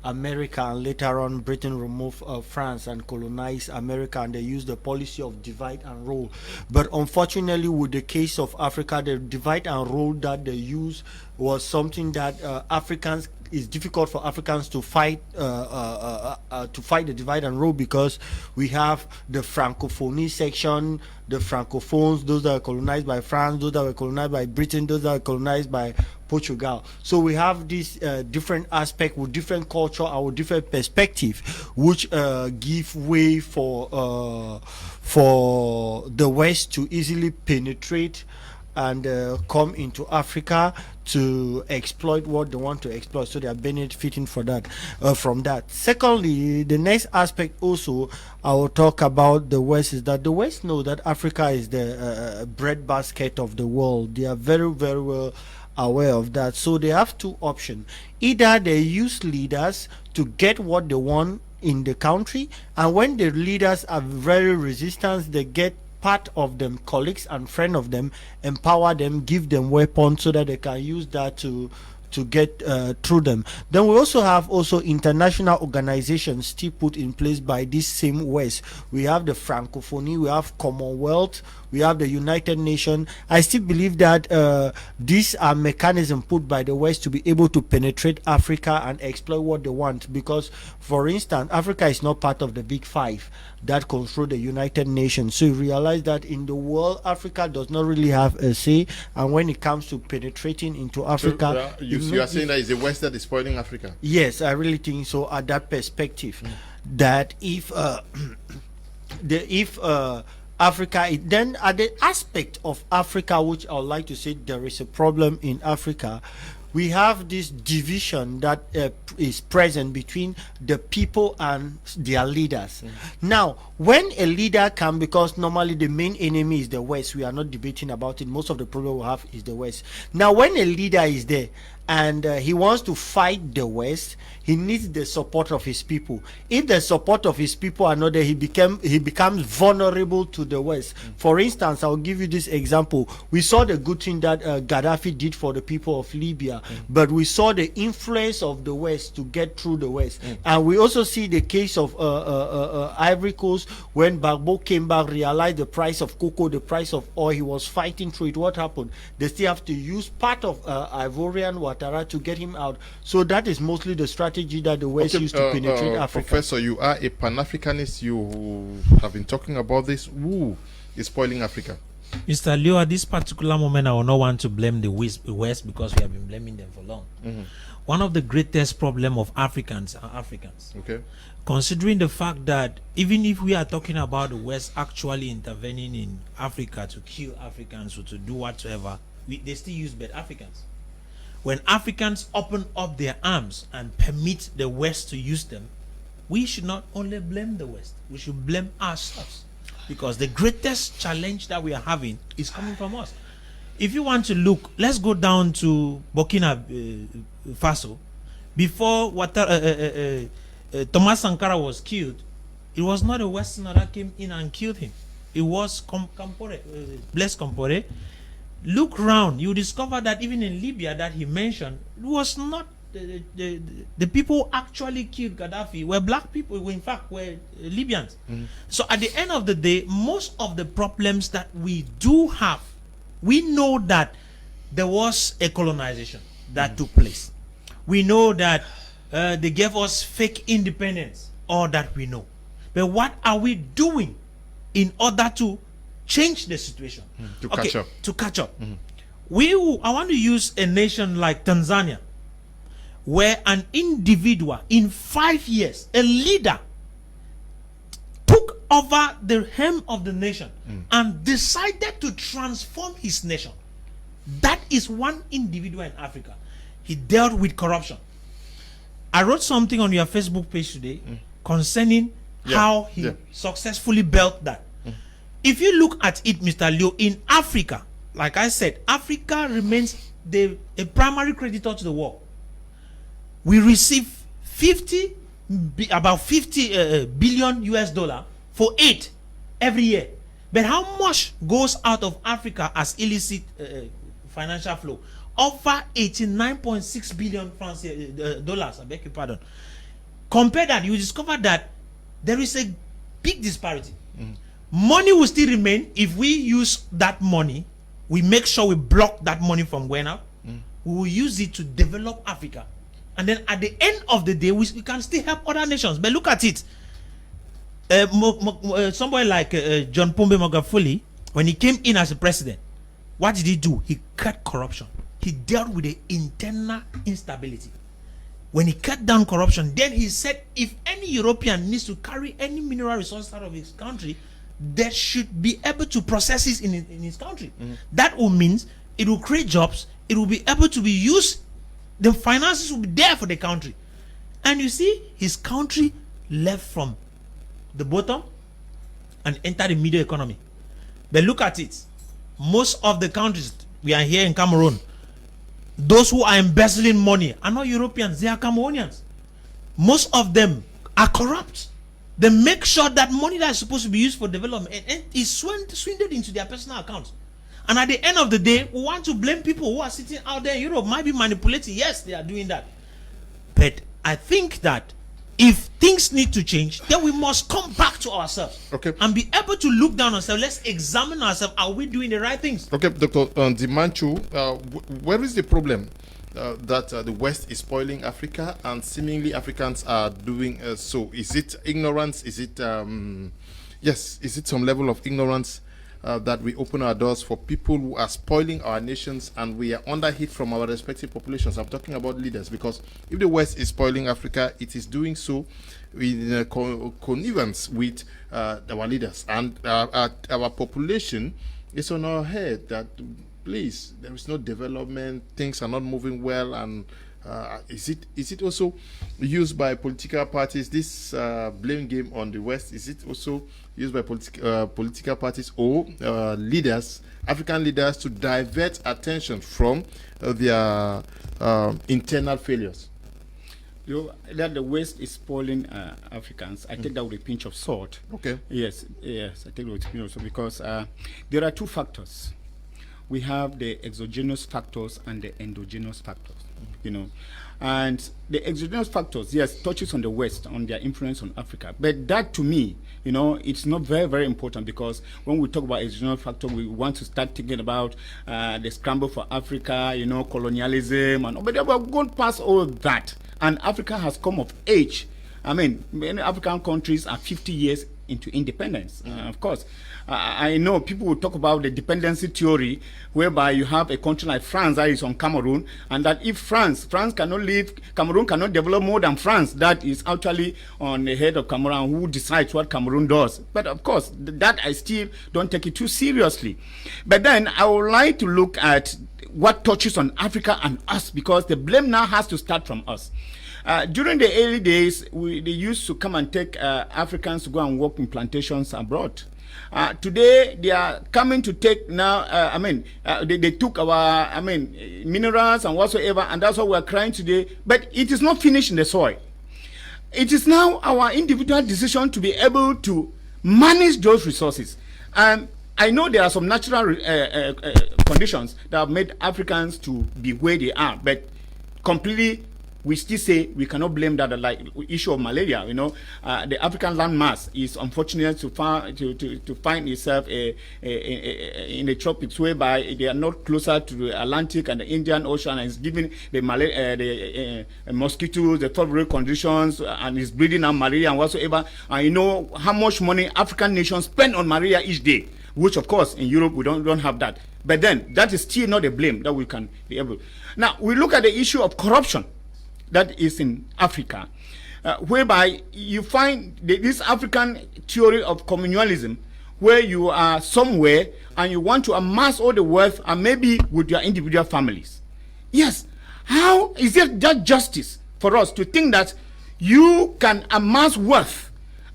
Speaker 3: America, and later on Britain removed France and colonized America, and they used the policy of divide and rule. But unfortunately, with the case of Africa, the divide and rule that they used was something that Africans, it's difficult for Africans to fight the divide and rule, because we have the Francophonie section, the Francophones, those that were colonized by France, those that were colonized by Britain, those that were colonized by Portugal. So we have this different aspect with different culture, our different perspective, which give way for the West to easily penetrate and come into Africa to exploit what they want to exploit, so they are benefiting for that from that. Secondly, the next aspect also I will talk about the West is that the West know that Africa is the breadbasket of the world. They are very, very well aware of that. So they have two options: either they use leaders to get what they want in the country, and when the leaders are very resistant, they get part of them, colleagues and friends of them, empower them, give them weapons so that they can use that to get through them. Then we also have international organizations still put in place by this same West. We have the Francophonie, we have Commonwealth, we have the United Nations. I still believe that these are mechanisms put by the West to be able to penetrate Africa and exploit what they want. Because, for instance, Africa is not part of the Big Five that control the United Nations. So you realize that in the world, Africa does not really have a say. And when it comes to penetrating into Africa,
Speaker 1: so, you are saying that it's the West that is spoiling Africa?
Speaker 3: Yes, I really think so. At that perspective, that if Africa, then at the aspect of Africa, which I would like to say there is a problem in Africa, we have this division that is present between the people and their leaders. Now, when a leader comes, because normally the main enemy is the West, we are not debating about it, most of the problem we have is the West. Now, when a leader is there and he wants to fight the West, he needs the support of his people. If the support of his people are not there, he becomes vulnerable to the West. For instance, I'll give you this example. We saw the good thing that Gaddafi did for the people of Libya, but we saw the influence of the West to get through the West. And we also see the case of Ivory Coast, when Gbagbo came back, realized the price of cocoa, the price of oil, he was fighting through it. What happened? They still have to use part of Ivorian Ouattara to get him out. So that is mostly the strategy that the West used to penetrate Africa.
Speaker 1: Professor, you are a Pan-Africanist. You have been talking about this. Who is spoiling Africa?
Speaker 4: Mr. Leo, at this particular moment, I will not want to blame the West because we have been blaming them for long. One of the greatest problems of Africans are Africans.
Speaker 1: Okay.
Speaker 4: Considering the fact that even if we are talking about the West actually intervening in Africa to kill Africans or to do whatever, they still use bad Africans. When Africans open up their arms and permit the West to use them, we should not only blame the West, we should blame ourselves. Because the greatest challenge that we are having is coming from us. If you want to look, let's go down to Burkina Faso. Before Thomas Sankara was killed, it was not a Westerner that came in and killed him. It was Blaise Compaoré. Look round, you discover that even in Libya that he mentioned, it was not the people who actually killed Gaddafi were black people, who in fact were Libyans. So at the end of the day, most of the problems that we do have, we know that there was a colonization that took place. We know that they gave us fake independence, all that we know. But what are we doing in order to change the situation?
Speaker 1: To catch up.
Speaker 4: To catch up. I want to use a nation like Tanzania, where an individual in 5 years, a leader, took over the helm of the nation and decided to transform his nation. That is one individual in Africa. He dealt with corruption. I wrote something on your Facebook page today concerning how he successfully built that. If you look at it, Mr. Leo, in Africa, like I said, Africa remains a primary creditor to the world. We receive about 50 billion US dollar for aid every year. But how much goes out of Africa as illicit financial flow? Over 89.6 billion dollars. I beg your pardon. Compare that, you discover that there is a big disparity. Money will still remain if we use that money. We make sure we block that money from going out. We will use it to develop Africa. And then at the end of the day, we can still help other nations. But look at it. Somebody like John Pombe Magufuli, when he came in as a president, what did he do? He cut corruption. He dealt with the internal instability. When he cut down corruption, then he said if any European needs to carry any mineral resource out of his country, they should be able to process it in his country. That will mean it will create jobs. It will be able to be used. The finances will be there for the country. And you see, his country left from the bottom and entered the middle economy. But look at it. Most of the countries we are here in Cameroon, those who are embezzling money are not Europeans, they are Cameroonians. Most of them are corrupt. They make sure that money that is supposed to be used for development is swindled into their personal accounts. And at the end of the day, we want to blame people who are sitting out there in Europe, might be manipulating. Yes, they are doing that. But I think that if things need to change, then we must come back to ourselves.
Speaker 1: Okay.
Speaker 4: And be able to look down on ourselves. Let's examine ourselves. Are we doing the right things?
Speaker 1: Okay, Dr. Dimanchu, where is the problem that the West is spoiling Africa and seemingly Africans are doing so? Is it ignorance? Is it, is it some level of ignorance that we open our doors for people who are spoiling our nations and we are under hit from our respective populations? I'm talking about leaders, because if the West is spoiling Africa, it is doing so in connivance with our leaders, and our population is on our head that please, there is no development, things are not moving well, and is it also used by political parties, this blame game on the West? Is it also used by political parties or leaders, African leaders, to divert attention from their internal failures?
Speaker 5: That the West is spoiling Africans, I take that with a pinch of salt.
Speaker 1: Okay.
Speaker 5: Yes, I take that with a pinch of salt, because there are two factors. We have the exogenous factors and the endogenous factors, and the exogenous factors, yes, touches on the West, on their influence on Africa. But that, to me, it's not very, very important, because when we talk about exogenous factor, we want to start thinking about the scramble for Africa, colonialism, but we've gone past all that, and Africa has come of age. I mean, many African countries are 50 years into independence. Of course, I know people will talk about the dependency theory, whereby you have a country like France that is on Cameroon, and that if France cannot leave, Cameroon cannot develop more than France. That is actually on the head of Cameroon, who decides what Cameroon does. But of course, that I still don't take it too seriously. But then I would like to look at what touches on Africa and us, because the blame now has to start from us. During the early days, they used to come and take Africans to go and work in plantations abroad. Today, they are coming to take now, they took our, minerals and whatsoever, and that's what we're crying today. But it is not finished in the soil. It is now our individual decision to be able to manage those resources. And I know there are some natural conditions that have made Africans to be where they are, but completely, we still say we cannot blame that, like issue of malaria. The African landmass is unfortunate to find itself in the tropics, whereby they are not closer to the Atlantic and the Indian Ocean, and it's giving the mosquitoes the favorable conditions, and is breeding out malaria and whatsoever. And you know how much money African nations spend on malaria each day, which of course in Europe we don't have that. But then that is still not a blame that we can be able. Now we look at the issue of corruption that is in Africa, whereby you find this African theory of communalism, where you are somewhere and you want to amass all the wealth, and maybe with your individual families. Yes, how is it that justice for us to think that you can amass wealth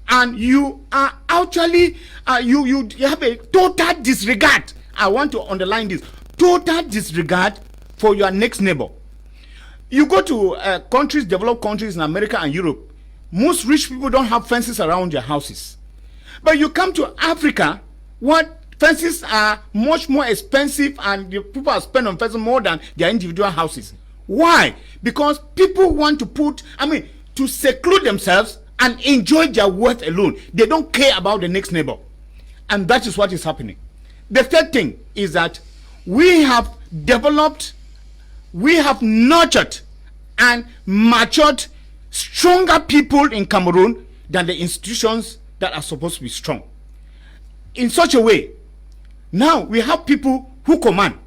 Speaker 5: and you are actually you have a total disregard. I want to underline this: total disregard for your next neighbor. You go to countries, developed countries in America and Europe, most rich people don't have fences around their houses. But you come to Africa, what fences are much more expensive, and the people are spending on fences more than their individual houses. Why? Because people want to to seclude themselves and enjoy their wealth alone. They don't care about the next neighbor. And that is what is happening. The third thing is that we have developed, we have nurtured and matured stronger people in Cameroon than the institutions that are supposed to be strong. In such a way, now we have people who command.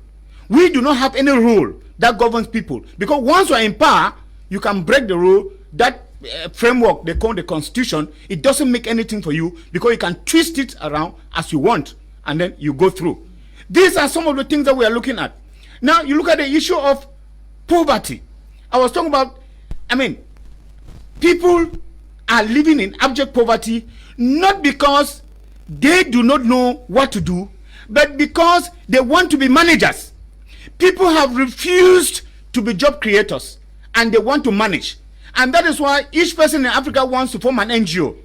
Speaker 5: We do not have any rule that governs people, because once you are in power, you can break the rule. That framework they call the constitution, it doesn't make anything for you, because you can twist it around as you want, and then you go through. These are some of the things that we are looking at. Now you look at the issue of poverty. I was talking about, people are living in abject poverty, not because they do not know what to do, but because they want to be managers. People have refused to be job creators, and they want to manage. And that is why each person in Africa wants to form an NGO,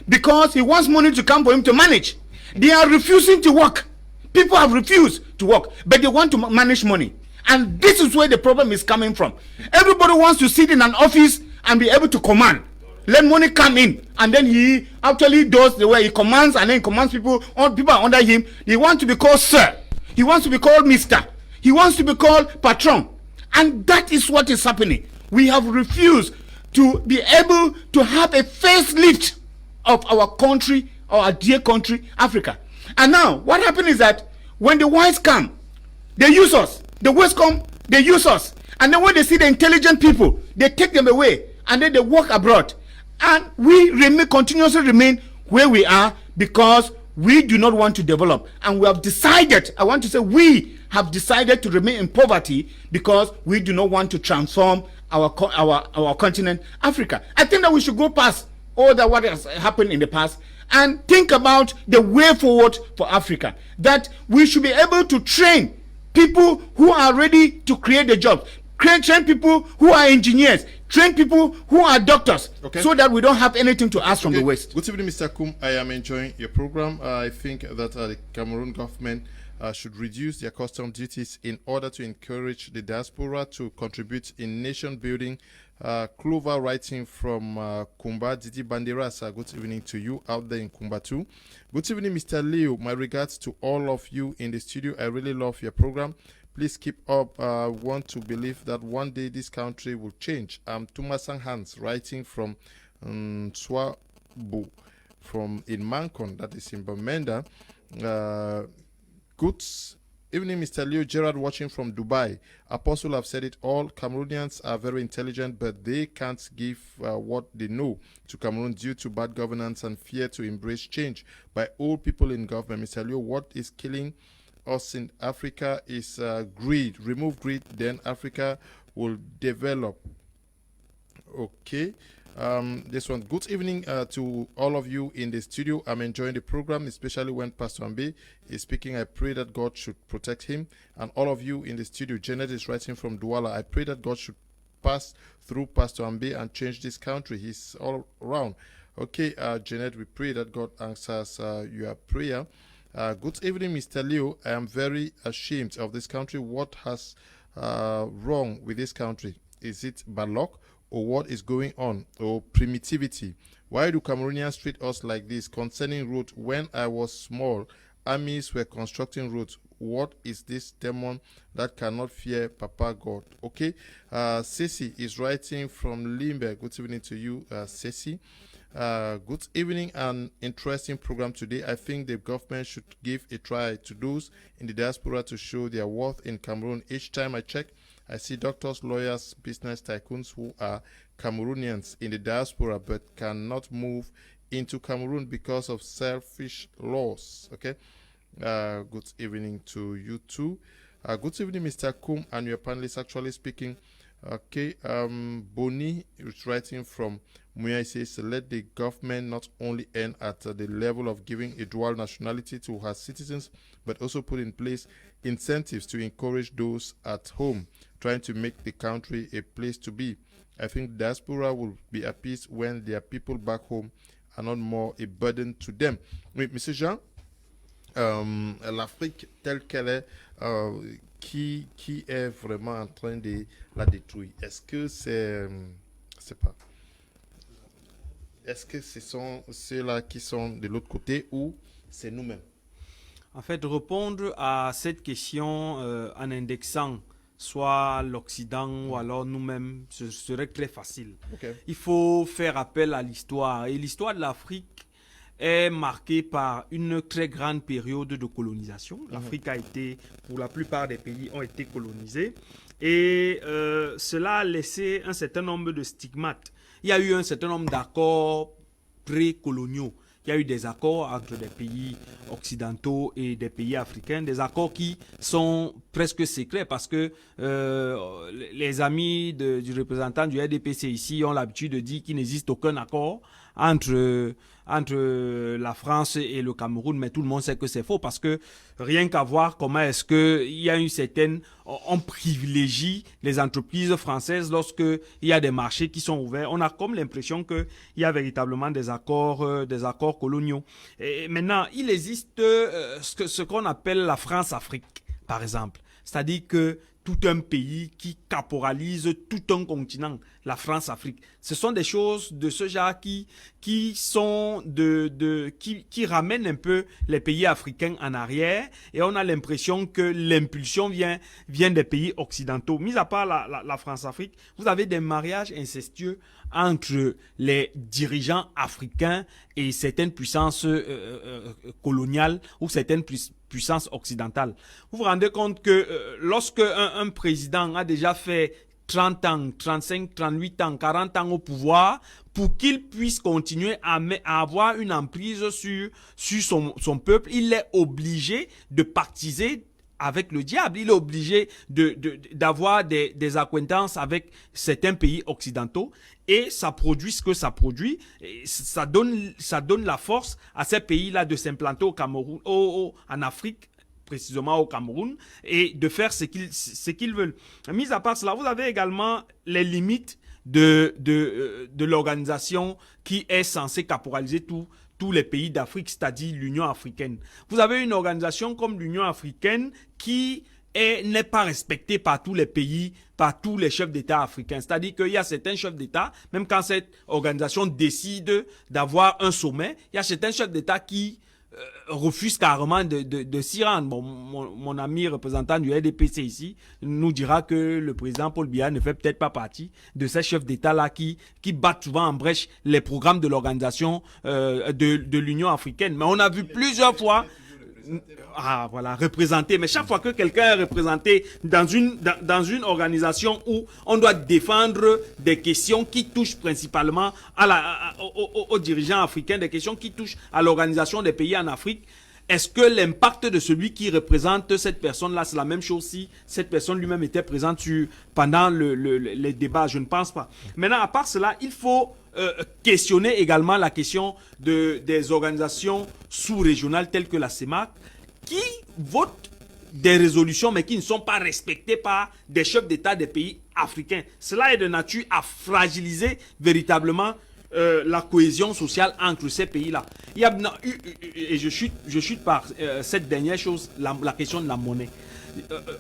Speaker 5: because he wants money to come for him to manage. They are refusing to work. People have refused to work, but they want to manage money. And this is where the problem is coming from. Everybody wants to sit in an office and be able to command. Let money come in, and then he actually does the way he commands, and then he commands people. All people are under him. He wants to be called sir. He wants to be called mister. He wants to be called patron. And that is what is happening. We have refused to be able to have a facelift of our country, our dear country, Africa. And now, what happened is that when the whites come, they use us. The West come, they use us. And then when they see the intelligent people, they take them away, and then they walk abroad. And we continuously remain where we are, because we do not want to develop. And we have decided, I want to say we have decided to remain in poverty, because we do not want to transform our continent, Africa. I think that we should go past all that what has happened in the past and think about the way forward for Africa. That we should be able to train people who are ready to create the jobs, train people who are engineers, train people who are doctors, so that we don't have anything to ask from the West.
Speaker 1: Good evening, Mr. Kum. I am enjoying your program. I think that the Cameroon government should reduce their custom duties in order to encourage the diaspora to contribute in nation building. Clover writing from Kumba. Didi Banderas, good evening to you out there in Kumba too. Good evening, Mr. Leo. My regards to all of you in the studio. I really love your program. Please keep up. I want to believe that one day this country will change. I'm Tumasang Hans, writing from Swabu, from in Mancon, that is in Bamenda. Good evening, Mr. Leo. Gerard watching from Dubai. Apostle have said it all. Cameroonians are very intelligent, but they can't give what they know to Cameroon due to bad governance and fear to embrace change by all people in government. Mr. Leo, what is killing us in Africa is greed. Remove greed, then Africa will develop. Okay. This one. Good evening to all of you in the studio. I'm enjoying the program, especially when Pastor Ambe is speaking. I pray that God should protect him and all of you in the studio. Janet is writing from Douala. I pray that God should pass through Pastor Ambe and change this country. He's all around. Okay, Janet, we pray that God answers your prayer. Good evening, Mr. Leo. I am very ashamed of this country. What has wrong with this country? Is it bad luck? Or what is going on, or primitivity? Why do Cameroonians treat us like this? Concerning roads, when I was small, armies were constructing roads. What is this demon that cannot fear Papa God? Okay, Ceci is writing from Limberg. Good evening to you, Ceci. Good evening, an interesting program today. I think the government should give a try to those in the diaspora to show their worth in Cameroon. Each time I check, I see doctors, lawyers, business tycoons who are Cameroonians in the diaspora but cannot move into Cameroon because of selfish laws. Okay. Good evening to you too. Good evening, Mr. Kum, and your panelists actually speaking. Okay. Boni is writing from Muya says, let the government not only aim at the level of giving a dual nationality to her citizens, but also put in place incentives to encourage those at home trying to make the country a place to be. I think diaspora will be appeased when their people back home are not more a burden to them. Oui, Monsieur Jean, l'Afrique telle qu'elle est, qui est vraiment en train de la détruire? Est-ce que c'est pas? Est-ce que ce sont ceux-là qui sont de l'autre côté ou c'est nous-mêmes?
Speaker 7: En fait, répondre à cette question en indexant soit l'Occident ou alors nous-mêmes, ce serait très facile.
Speaker 1: Okay.
Speaker 7: Il faut faire appel à l'histoire. Et l'histoire de l'Afrique est marquée par une très grande période de colonisation. L'Afrique a été, pour la plupart des pays, ont été colonisés. Et cela a laissé un certain nombre de stigmates. Il y a eu un certain nombre d'accords pré-coloniaux. Il y a eu des accords entre des pays occidentaux et des pays africains, des accords qui sont presque secrets parce que les amis du représentant du RDPC ici ont l'habitude de dire qu'il n'existe aucun accord entre la France et le Cameroun, mais tout le monde sait que c'est faux parce que rien qu'à voir comment est-ce qu'il y a une certaine... On privilégie les entreprises françaises lorsqu'il y a des marchés qui sont ouverts. On a comme l'impression qu'il y a véritablement des accords coloniaux. Et maintenant, il existe ce qu'on appelle la France-Afrique, par exemple. C'est-à-dire que tout un pays qui caporalise tout un continent, la France-Afrique. Ce sont des choses de ce genre qui ramènent un peu les pays africains en arrière et on a l'impression que l'impulsion vient des pays occidentaux. Mis à part la France-Afrique, vous avez des mariages incestueux entre les dirigeants africains et certaines puissances coloniales ou certaines puissance occidentale. Vous vous rendez compte que lorsque un président a déjà fait 30 ans, 35, 38 ans, 40 ans au pouvoir, pour qu'il puisse continuer à avoir une emprise sur son peuple, il est obligé de pactiser avec le diable. Il est obligé d'avoir des acquaintances avec certains pays occidentaux et ça produit ce que ça produit. Et ça donne la force à ces pays-là de s'implanter au Cameroun, en Afrique, précisément au Cameroun, et de faire ce qu'ils veulent. Mis à part cela, vous avez également les limites de l'organisation qui est censée caporaliser tous les pays d'Afrique, c'est-à-dire l'Union africaine. Vous avez une organisation comme l'Union africaine qui n'est pas respectée par tous les pays, par tous les chefs d'État africains. C'est-à-dire qu'il y a certains chefs d'État, même quand cette organisation décide d'avoir un sommet, il y a certains chefs d'État qui refusent carrément de s'y rendre. Bon, mon ami représentant du RDPC ici nous dira que le président Paul Biya ne fait peut-être pas partie de ces chefs d'État-là qui battent souvent en brèche les programmes de l'organisation de l'Union africaine. Mais on a vu plusieurs fois représenté. Mais chaque fois que quelqu'un est représenté dans une organisation où on doit défendre des questions qui touchent principalement aux dirigeants africains, des questions qui touchent à l'organisation des pays en Afrique, est-ce que l'impact de celui qui représente cette personne-là, c'est la même chose si cette personne lui-même était présente pendant les débats? Je ne pense pas. Maintenant, à part cela, il faut questionner également la question des organisations sous-régionales telles que la CEMAC qui votent des résolutions mais qui ne sont pas respectées par des chefs d'État des pays africains. Cela est de nature à fragiliser véritablement la cohésion sociale entre ces pays-là. Et je chute par cette dernière chose, la question de la monnaie.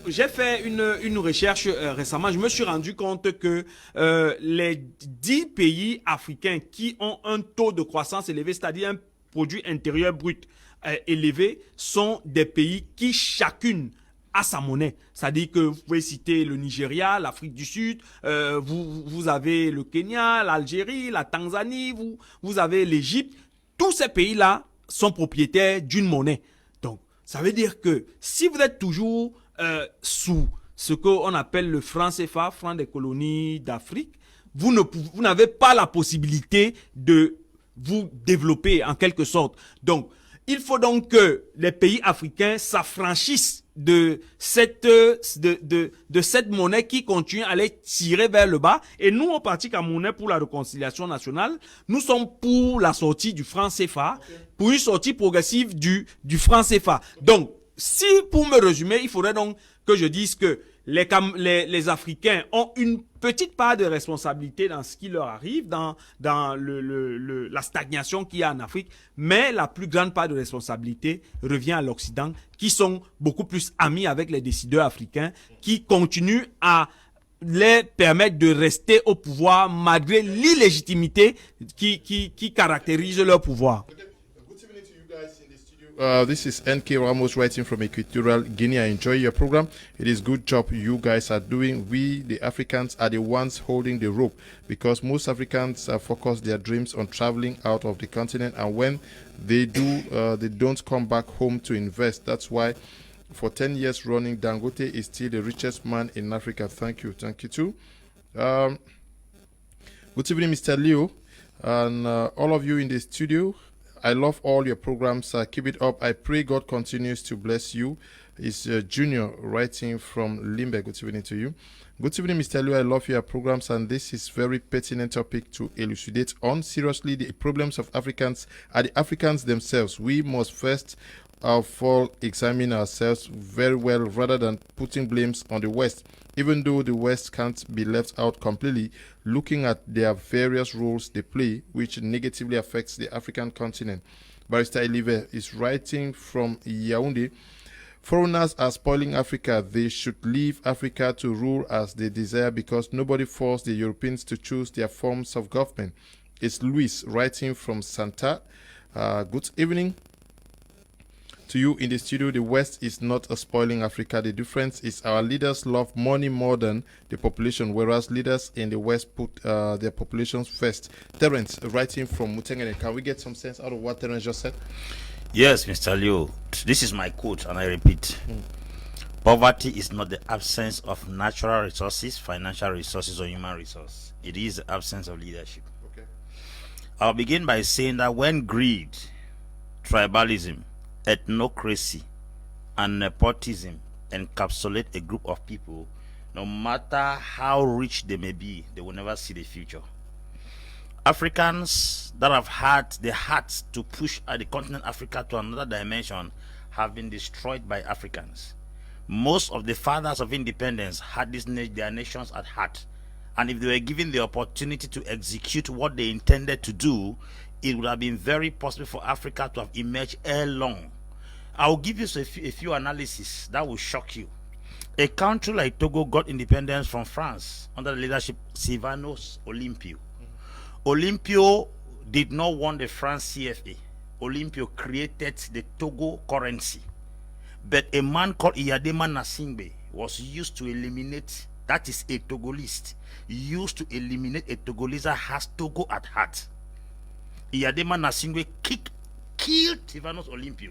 Speaker 7: J'ai fait une recherche récemment. Je me suis rendu compte que les 10 pays africains qui ont un taux de croissance élevé, c'est-à-dire un produit intérieur brut élevé, sont des pays qui chacune a sa monnaie. C'est-à-dire que vous pouvez citer le Nigeria, l'Afrique du Sud, vous avez le Kenya, l'Algérie, la Tanzanie, vous avez l'Égypte. Tous ces pays-là sont propriétaires d'une monnaie. Donc, ça veut dire que si vous êtes toujours sous ce qu'on appelle le franc CFA, franc des colonies d'Afrique, vous n'avez pas la possibilité de vous développer en quelque sorte. Donc, il faut donc que les pays africains s'affranchissent de cette monnaie qui continue à les tirer vers le bas. Et nous, au Parti camerounais pour la réconciliation nationale, nous sommes pour la sortie du franc CFA, pour une sortie progressive du franc CFA. Donc, si, pour me résumer, il faudrait donc que je dise que les Africains ont une petite part de responsabilité dans ce qui leur arrive, dans la stagnation qu'il y a en Afrique, mais la plus grande part de responsabilité revient à l'Occident, qui sont beaucoup plus amis avec les décideurs africains, qui continuent à les permettre de rester au pouvoir malgré l'illégitimité qui caractérise leur pouvoir.
Speaker 1: This is NK Ramos writing from Equatorial Guinea. I enjoy your program. It is good job you guys are doing. We, the Africans, are the ones holding the rope because most Africans focus their dreams on traveling out of the continent, and when they do, they don't come back home to invest. That's why for 10 years running, Dangote is still the richest man in Africa. Thank you. Thank you too. Good evening, Mr. Leo, and all of you in the studio. I love all your programs. Keep it up. I pray God continues to bless you. It's Junior writing from Limbe. Good evening to you. Good evening, Mr. Liu. I love your programs, and this is very pertinent topic to elucidate on. Seriously, the problems of Africans are the Africans themselves. We must first of all examine ourselves very well rather than putting blames on the West. Even though the West can't be left out completely, looking at their various roles they play, which negatively affects the African continent. Barrister Elive is writing from Yaoundé. Foreigners are spoiling Africa. They should leave Africa to rule as they desire because nobody forced the Europeans to choose their forms of government. It's Luis writing from Santa. Good evening to you in the studio. The West is not spoiling Africa. The difference is our leaders love money more than the population, whereas leaders in the West put their populations first. Terence writing from Mutengene. Can we get some sense out of what Terence just said?
Speaker 2: Yes, Mr. Leo. This is my quote, and I repeat. Poverty is not the absence of natural resources, financial resources, or human resource. It is the absence of leadership.
Speaker 1: Okay.
Speaker 2: I'll begin by saying that when greed, tribalism, ethnocracy, and nepotism encapsulate a group of people, no matter how rich they may be, they will never see the future. Africans that have had the heart to push the continent Africa to another dimension have been destroyed by Africans. Most of the fathers of independence had their nations at heart, and if they were given the opportunity to execute what they intended to do, it would have been very possible for Africa to have emerged ere long. I will give you a few analyses that will shock you. A country like Togo got independence from France under the leadership of Sylvanus Olympio. Olympio did not want the France CFA. Olympio created the Togo currency. But a man called Iyadema Nasingbe was used to eliminate, that is a Togolese, used to eliminate a Togolese that has Togo at heart. Iyadema Nasingbe killed Sylvanus Olympio.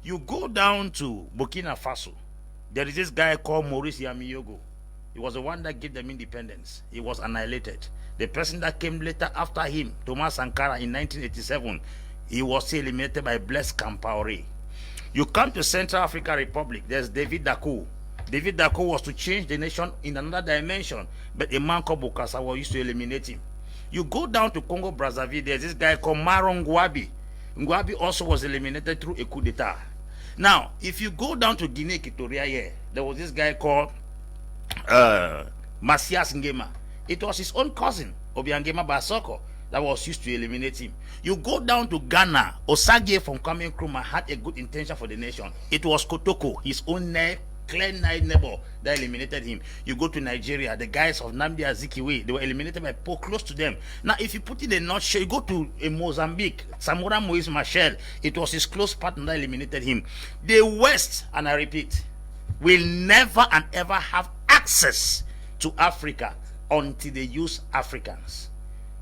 Speaker 2: You go down to Burkina Faso, there is this guy called Maurice Yamiyogo. He was the one that gave them independence. He was annihilated. The person that came later after him, Thomas Sankara, in 1987, he was eliminated by Blaise Compaoré. You come to Central African Republic, there's David Dacko. David Dacko was to change the nation in another dimension, but a man called Bokasawa used to eliminate him. You go down to Congo Brazzaville, there's this guy called Maron Ngwabi. Ngwabi also was eliminated through a coup d'etat. Now, if you go down to Guinea Equatorial here, there was this guy called Masias Ngema. It was his own cousin, Obiangema Basoko, that was used to eliminate him. You go down to Ghana, Osage from Kwame Nkrumah had a good intention for the nation. It was Kotoko, his own clear neighbor, that eliminated him. You go to Nigeria, the guys of Nnamdi Azikiwe, they were eliminated by Paul close to them. Now, if you put it in a nutshell, you go to Mozambique, Samora Moise Machel, it was his close partner that eliminated him. The West, and I repeat, will never and ever have access to Africa until they use Africans.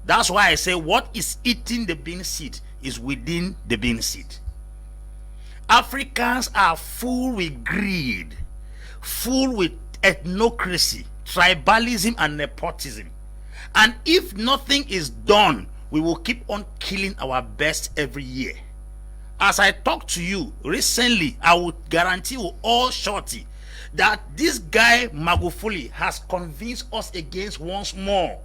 Speaker 2: That's why I say what is eating the bean seed is within the bean seed. Africans are full with greed, full with ethnocracy, tribalism, and nepotism. And if nothing is done, we will keep on killing our best every year. as I talk to you recently, I would guarantee you all shorty that this guy Magufuli has convinced us against once more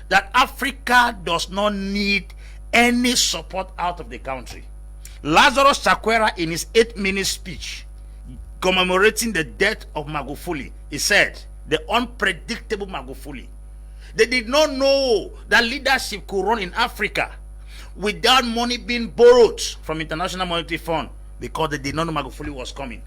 Speaker 2: that Africa does not need any support out of the country. Lazarus Chakwera, in his 8-minute speech commemorating the death of Magufuli, he said, the unpredictable Magufuli. They did not know that leadership could run in Africa without money being borrowed from International Monetary Fund, because they did not know Magufuli was coming.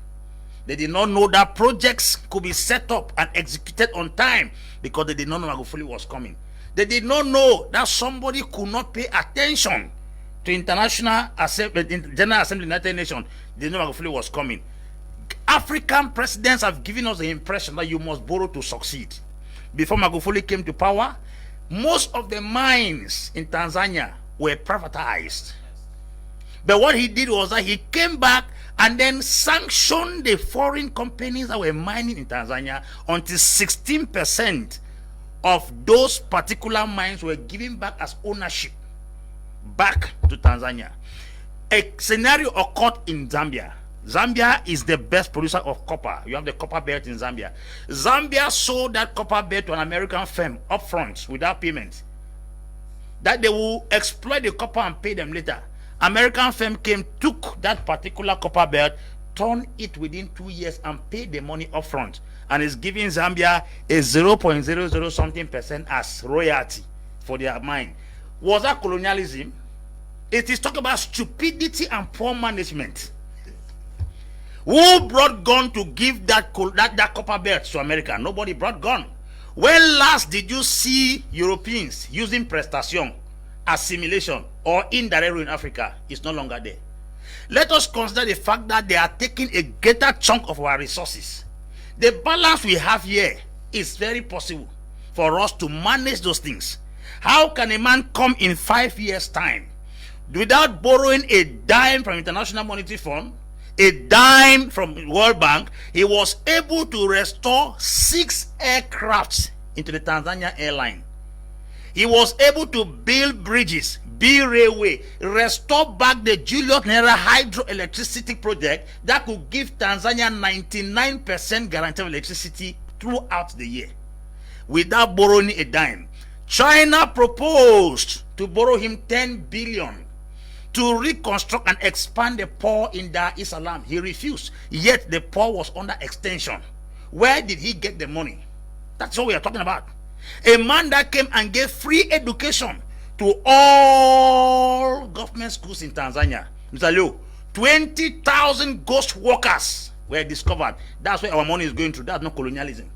Speaker 2: They did not know that projects could be set up and executed on time, because they did not know Magufuli was coming. They did not know that somebody could not pay attention to General Assembly of the United Nations. They did not know Magufuli was coming. African presidents have given us the impression that you must borrow to succeed. Before Magufuli came to power, most of the mines in Tanzania were privatized. But what he did was that he came back and then sanctioned the foreign companies that were mining in Tanzania until 16% of those particular mines were given back as ownership back to Tanzania. A scenario occurred in Zambia. Zambia is the best producer of copper. You have the copper belt in Zambia. Zambia sold that copper belt to an American firm upfront without payment, that they will exploit the copper and pay them later. American firm came, took that particular copper belt, turned it within 2 years and paid the money upfront, and is giving Zambia a 0.00 something % as royalty for their mine. Was that colonialism? It is talking about stupidity and poor management. Who brought gun to give that copper belt to America? Nobody brought gun. When last did you see Europeans using prestation, assimilation, or indirect rule in Africa? It's no longer there. Let us consider the fact that they are taking a greater chunk of our resources. The balance we have here is very possible for us to manage those things. How can a man come in 5 years' time without borrowing a dime from International Monetary Fund, a dime from World Bank? He was able to restore 6 aircrafts into the Tanzania airline. He was able to build bridges, build railway, restore back the Julius Nyerere hydroelectricity project that could give Tanzania 99% guarantee of electricity throughout the year without borrowing a dime. China proposed to borrow him 10 billion to reconstruct and expand the port in Dar es Salaam. He refused, yet the port was under extension. Where did he get the money? That's what we are talking about. A man that came and gave free education to all government schools in Tanzania. Mr. Leo, 20,000 ghost workers were discovered. That's where our money is going to. That's not colonialism.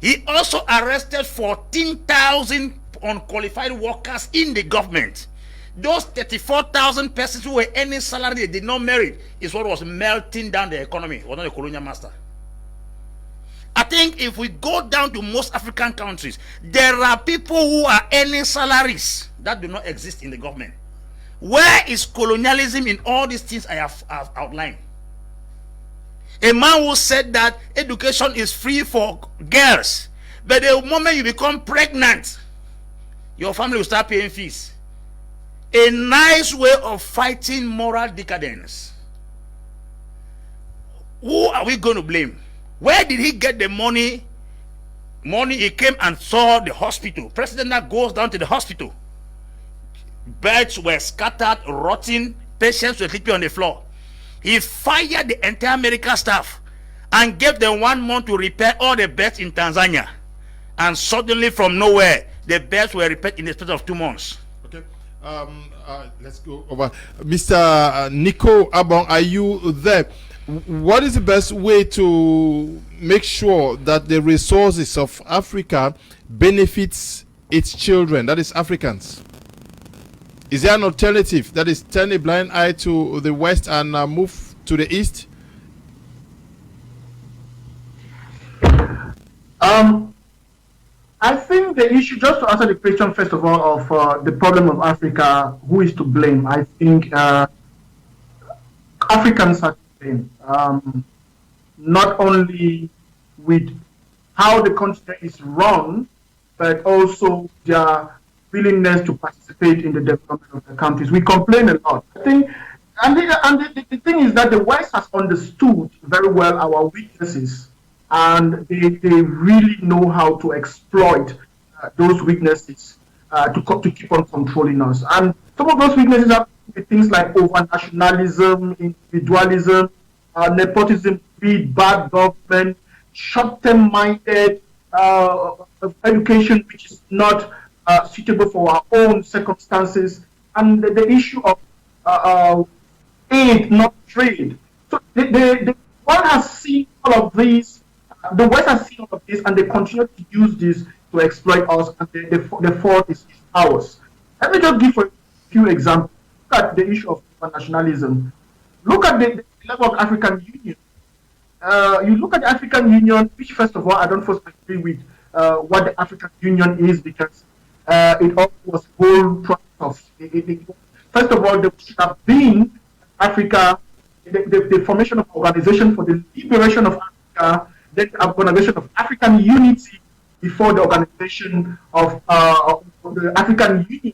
Speaker 2: He also arrested 14,000 unqualified workers in the government. Those 34,000 persons who were earning salary they did not merit is what was melting down the economy. It was not a colonial master. I think if we go down to most African countries, there are people who are earning salaries that do not exist in the government. Where is colonialism in all these things I have outlined? A man who said that education is free for girls, but the moment you become pregnant, your family will start paying fees. A nice way of fighting moral decadence. Who are we going to blame? Where did he get the money? He came and saw the hospital. President that goes down to the hospital. Beds were scattered, rotting. Patients were sleeping on the floor. He fired the entire medical staff and gave them 1 month to repair all the beds in Tanzania. And suddenly from nowhere, the beds were repaired in the space of 2 months.
Speaker 1: Okay. Let's go over. Mr. Nico Abong, are you there? What is the best way to make sure that the resources of Africa benefits its children, that is Africans? Is there an alternative that is turn a blind eye to the west and move to the east?
Speaker 6: I think the issue, just to answer the question first of all of the problem of Africa, who is to blame? I think Africans are to blame. Not only with how the country is run, but also their willingness to participate in the development of the countries. We complain a lot. I think the thing is that the West has understood very well our weaknesses, and they really know how to exploit those weaknesses to keep on controlling us. And some of those weaknesses are things like over-nationalism, individualism, nepotism, greed, bad government, short-term minded education which is not suitable for our own circumstances, and the issue of aid, not trade. So the world has seen all of these, the West has seen all of this, and they continue to use this to exploit us, and the fault is ours. Let me just give a few examples. Look at the issue of nationalism. Look at the level of African Union. You look at the African Union, which first of all, I don't first agree with what the African Union is, because it all was whole process of first of all, there should have been Africa, the formation of Organization for the Liberation of Africa, then the Organization of African Unity before the Organization of the African Union,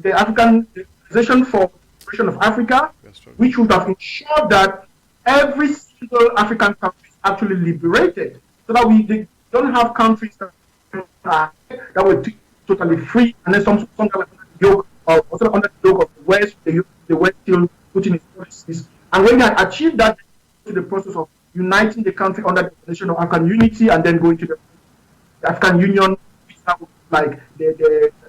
Speaker 6: the African Organization for the Liberation of Africa, which would have ensured that every single African country is actually liberated, so that we don't have countries that were totally free, and then some kind of yoke or also under the yoke of the West, the West still putting its policies. And when they had achieved that, to the process of uniting the country under the Organization of African Unity, and then going to the African Union, which is like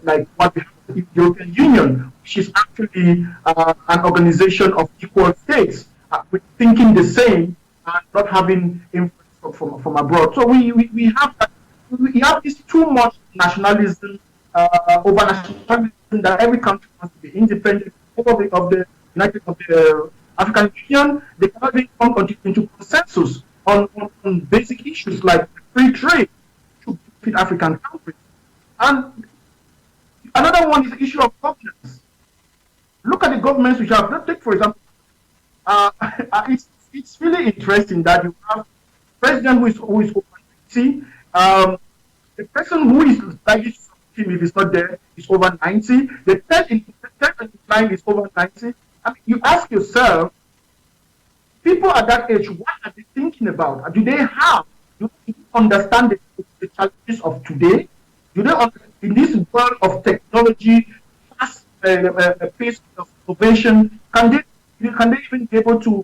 Speaker 6: like what we have in the European Union, which is actually an organization of equal states, with thinking the same and not having influence from abroad. So we have this too much nationalism, over nationalism, that every country wants to be independent of the United of the African Union. They cannot even come into consensus on basic issues like free trade to benefit African countries. And another one is the issue of governance. Look at the governments which have. Let's take, for example, it's really interesting that you have a president who is over 90. The person who is likely to him, if he's not there, is over 90. The third in line is over 90. I mean, you ask yourself, people at that age, what are they thinking about? Do they understand the challenges of today? Do they in this world of technology, fast pace of innovation, can they even be able to,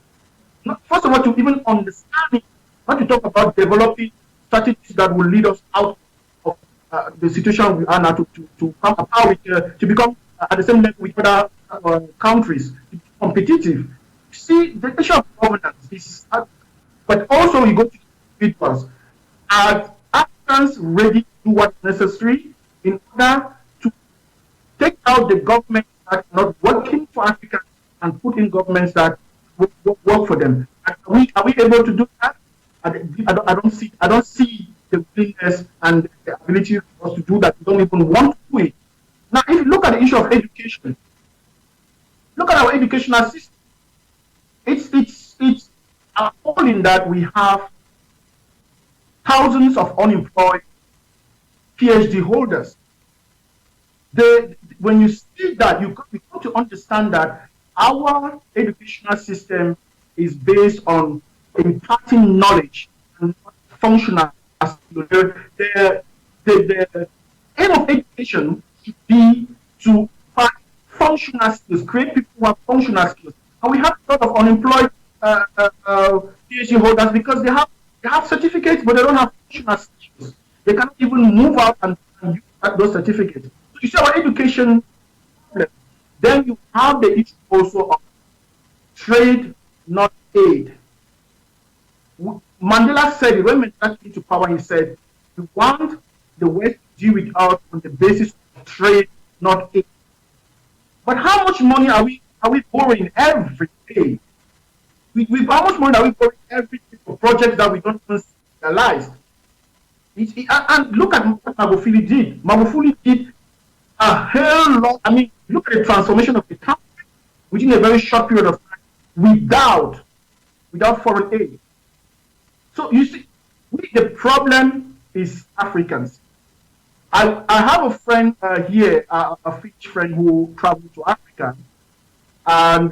Speaker 6: first of all, to even understand it, not to talk about developing strategies that will lead us out of the situation we are now to come about with, to become at the same level with other countries, to be competitive. See, the issue of governance is, but also you go to individuals. Are Africans ready to do what's necessary in order to take out the governments that are not working for Africans and put in governments that work for them? Are we able to do that? I don't see the willingness and the ability for us to do that. We don't even want to do it. Now, if you look at the issue of education, look at our educational system. It's appalling that we have thousands of unemployed PhD holders. When you see that, you got to understand that our educational system is based on imparting knowledge and functional. The aim of education should be to find functional skills, create people who have functional skills. And we have a lot of unemployed PhD holders because they have certificates, but they don't have functional skills. They cannot even move out and use those certificates. So you see our education problem. Then you have the issue also of trade, not aid. Mandela said it, when Mandela came to power, he said, we want the West to deal with us on the basis of trade, not aid. But how much money are we borrowing every day? How much money are we borrowing every day for projects that we don't even realize? And look at what Magufuli did. Magufuli did a hell lot. I mean, look at the transformation of the country within a very short period of time without foreign aid. So you see, the problem is Africans. I have a friend here, a French friend who traveled to Africa, and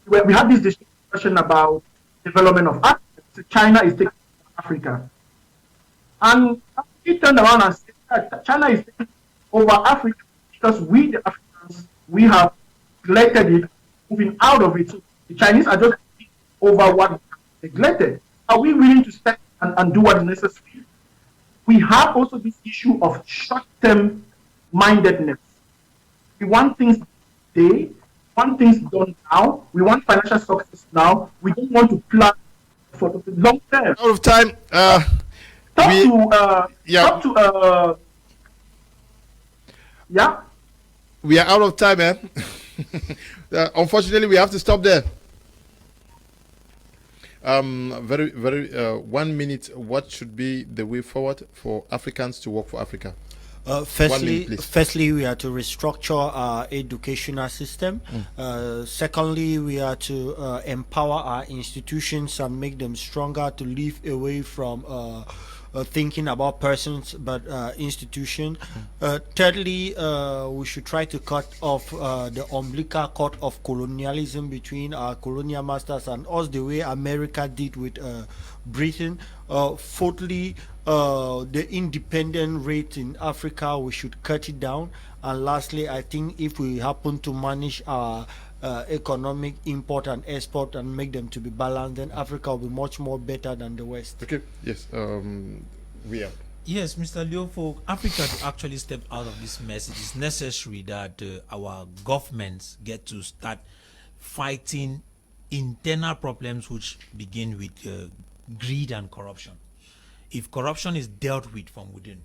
Speaker 6: he where we had this discussion about development of Africa. So China is taking Africa. And he turned around and said that China is taking over Africa because we, the Africans, we have neglected it, moving out of it. So the Chinese are just taking over what we have neglected. Are we willing to step and do what is necessary? We have also this issue of short-term mindedness. We want things today, we want things done now, we want financial success now, we don't want to plan for the long term.
Speaker 1: Out of time. We are out of time, man. Unfortunately, we have to stop there. Very 1 minute. What should be the way forward for Africans to work for Africa?
Speaker 3: Firstly, we are to restructure our educational system. Secondly, we are to empower our institutions and make them stronger to live away from thinking about persons but institution. Thirdly, we should try to cut off the umbilical cord of colonialism between our colonial masters and us, the way America did with Britain. Fourthly, the independent rate in Africa, we should cut it down. And lastly, I think if we happen to manage our economic import and export and make them to be balanced, then Africa will be much more better than the West.
Speaker 1: Okay, yes, we are.
Speaker 4: Yes, Mr. Leo, for Africa to actually step out of this mess, it is necessary that our governments get to start fighting internal problems which begin with greed and corruption. If corruption is dealt with from within,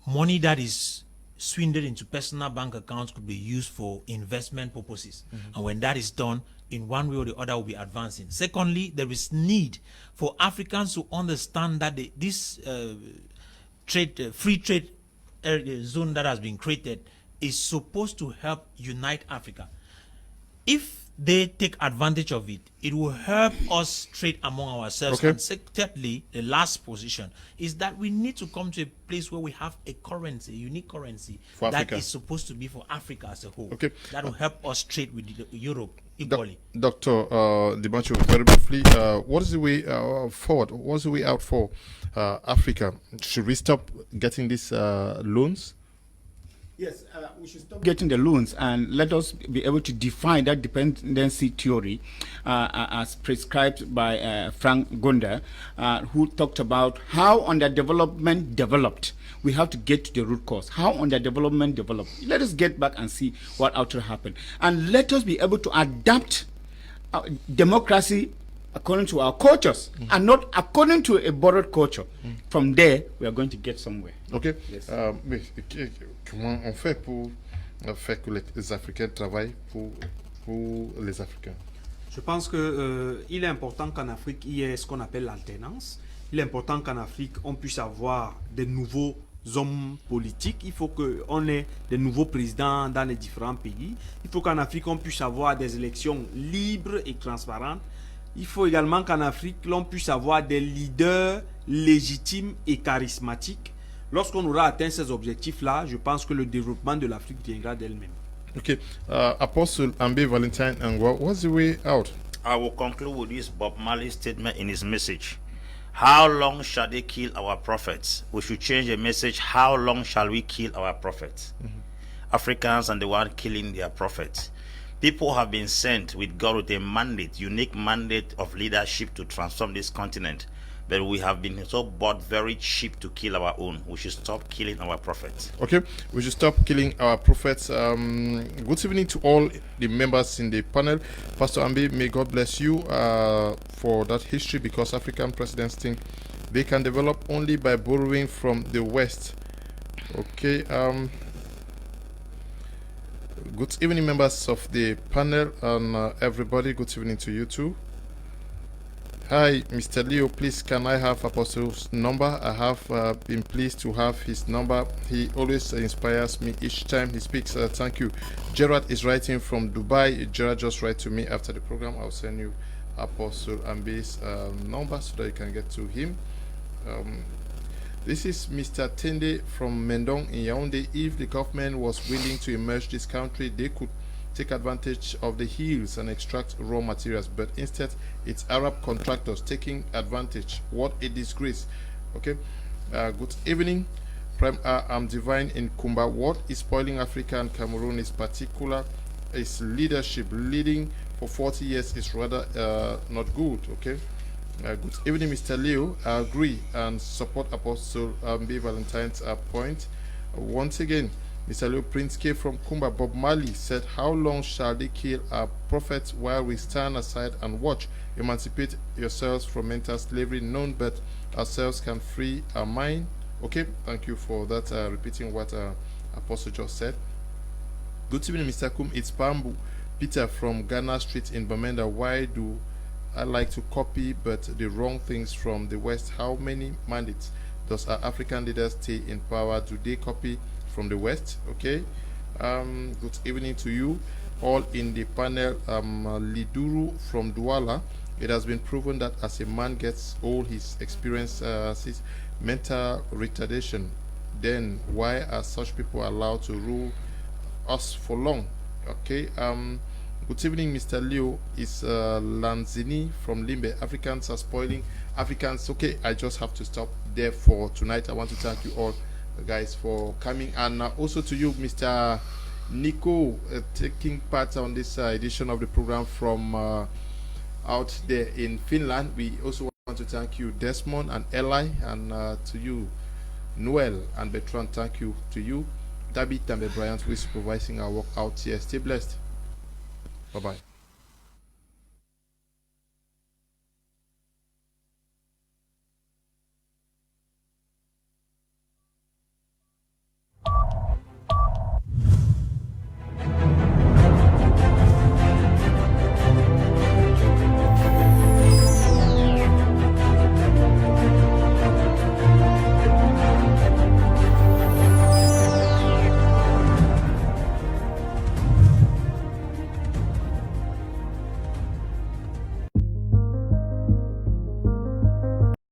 Speaker 4: money that is swindled into personal bank accounts could be used for investment purposes. And when that is done, in one way or the other, will be advancing. Secondly, there is need for Africans to understand that this free trade zone that has been created is supposed to help unite Africa. If they take advantage of it, it will help us trade among ourselves.
Speaker 1: Okay.
Speaker 4: And thirdly, the last position is that we need to come to a place where we have a currency, a unique currency
Speaker 1: for
Speaker 4: that
Speaker 1: Africa.
Speaker 4: is supposed to be for Africa as a whole.
Speaker 1: Okay.
Speaker 4: That will help us trade with Europe equally.
Speaker 1: Dr. Dibancho, very briefly, what is the way forward? What's the way out for Africa? Should we stop getting these loans?
Speaker 5: Yes, we should stop getting the loans and let us be able to define that dependency theory as prescribed by Frank Gunda, who talked about how underdevelopment developed. We have to get to the root cause. How underdevelopment developed. Let us get back and see what ought to happen. And let us be able to adapt democracy according to our cultures and not according to a borrowed culture. From there, we are going to get somewhere.
Speaker 1: Ok.
Speaker 5: Yes.
Speaker 1: Mais comment on fait pour faire que les Africains travaillent pour les Africains?
Speaker 7: Je pense que il est important qu'en Afrique, il y ait ce qu'on appelle l'alternance. Il est important qu'en Afrique, on puisse avoir des nouveaux hommes politiques. Il faut qu'on ait des nouveaux présidents dans les différents pays. Il faut qu'en Afrique, on puisse avoir des élections libres et transparentes. Il faut également qu'en Afrique, l'on puisse avoir des leaders légitimes et charismatiques. Lorsqu'on aura atteint ces objectifs-là, je pense que le développement de l'Afrique viendra d'elle-même.
Speaker 1: Okay. Apostle Ambe Valentine Angwa, what's the way out?
Speaker 2: I will conclude with this Bob Marley statement in his message. How long shall they kill our prophets? We should change the message. How long shall we kill our prophets? Africans and the one killing their prophets. People have been sent with God with a mandate, unique mandate of leadership to transform this continent. But we have been so bought very cheap to kill our own. We should stop killing our prophets.
Speaker 1: Okay, we should stop killing our prophets. Good evening to all the members in the panel. Pastor Ambe, may God bless you for that history, because African presidents think they can develop only by borrowing from the West. Okay. Good evening, members of the panel, and everybody. Good evening to you too. Hi, Mr. Leo, please can I have Apostle's number? I have been pleased to have his number. He always inspires me each time he speaks. Thank you. Gerard is writing from Dubai. Gerard, just write to me after the program. I'll send you Apostle Ambe's number so that you can get to him. This is Mr. Tende from Mendong in Yaoundé. If the government was willing to emerge this country, they could take advantage of the hills and extract raw materials, but instead it's Arab contractors taking advantage. What a disgrace. Okay, good evening. I'm Divine in Kumba. What is spoiling Africa and Cameroon is particular is leadership. Leading for 40 years is rather not good. Okay. Good evening, Mr. Leo. I agree and support Apostle B. Valentine's point. Once again, Mr. Leo Prince K from Kumba. Bob Marley said, how long shall they kill our prophets while we stand aside and watch? Emancipate yourselves from mental slavery. None but ourselves can free our mind. Okay, thank you for that, repeating what Apostle just said. Good evening, Mr. Kum. It's Pambu Peter from Ghana Street in Bamenda. Why do I like to copy but the wrong things from the West? How many mandates does our African leaders stay in power? Do they copy from the West? Okay. Good evening to you all in the panel. Liduru from Douala. It has been proven that as a man gets old, his experiences mental retardation. Then why are such people allowed to rule us for long? Okay. Good evening, Mr. Leo. Is Lanzini from Limbe. Africans are spoiling Africans. Okay, I just have to stop there for tonight. I want to thank you all, guys, for coming, and also to you, Mr. Nico, taking part on this edition of the program from out there in Finland. We also want to thank you, Desmond and Eli, and to you, Noel and Bertrand. Thank you to you, David and Bryant, who is supervising our work out here. Stay blessed. Bye-bye.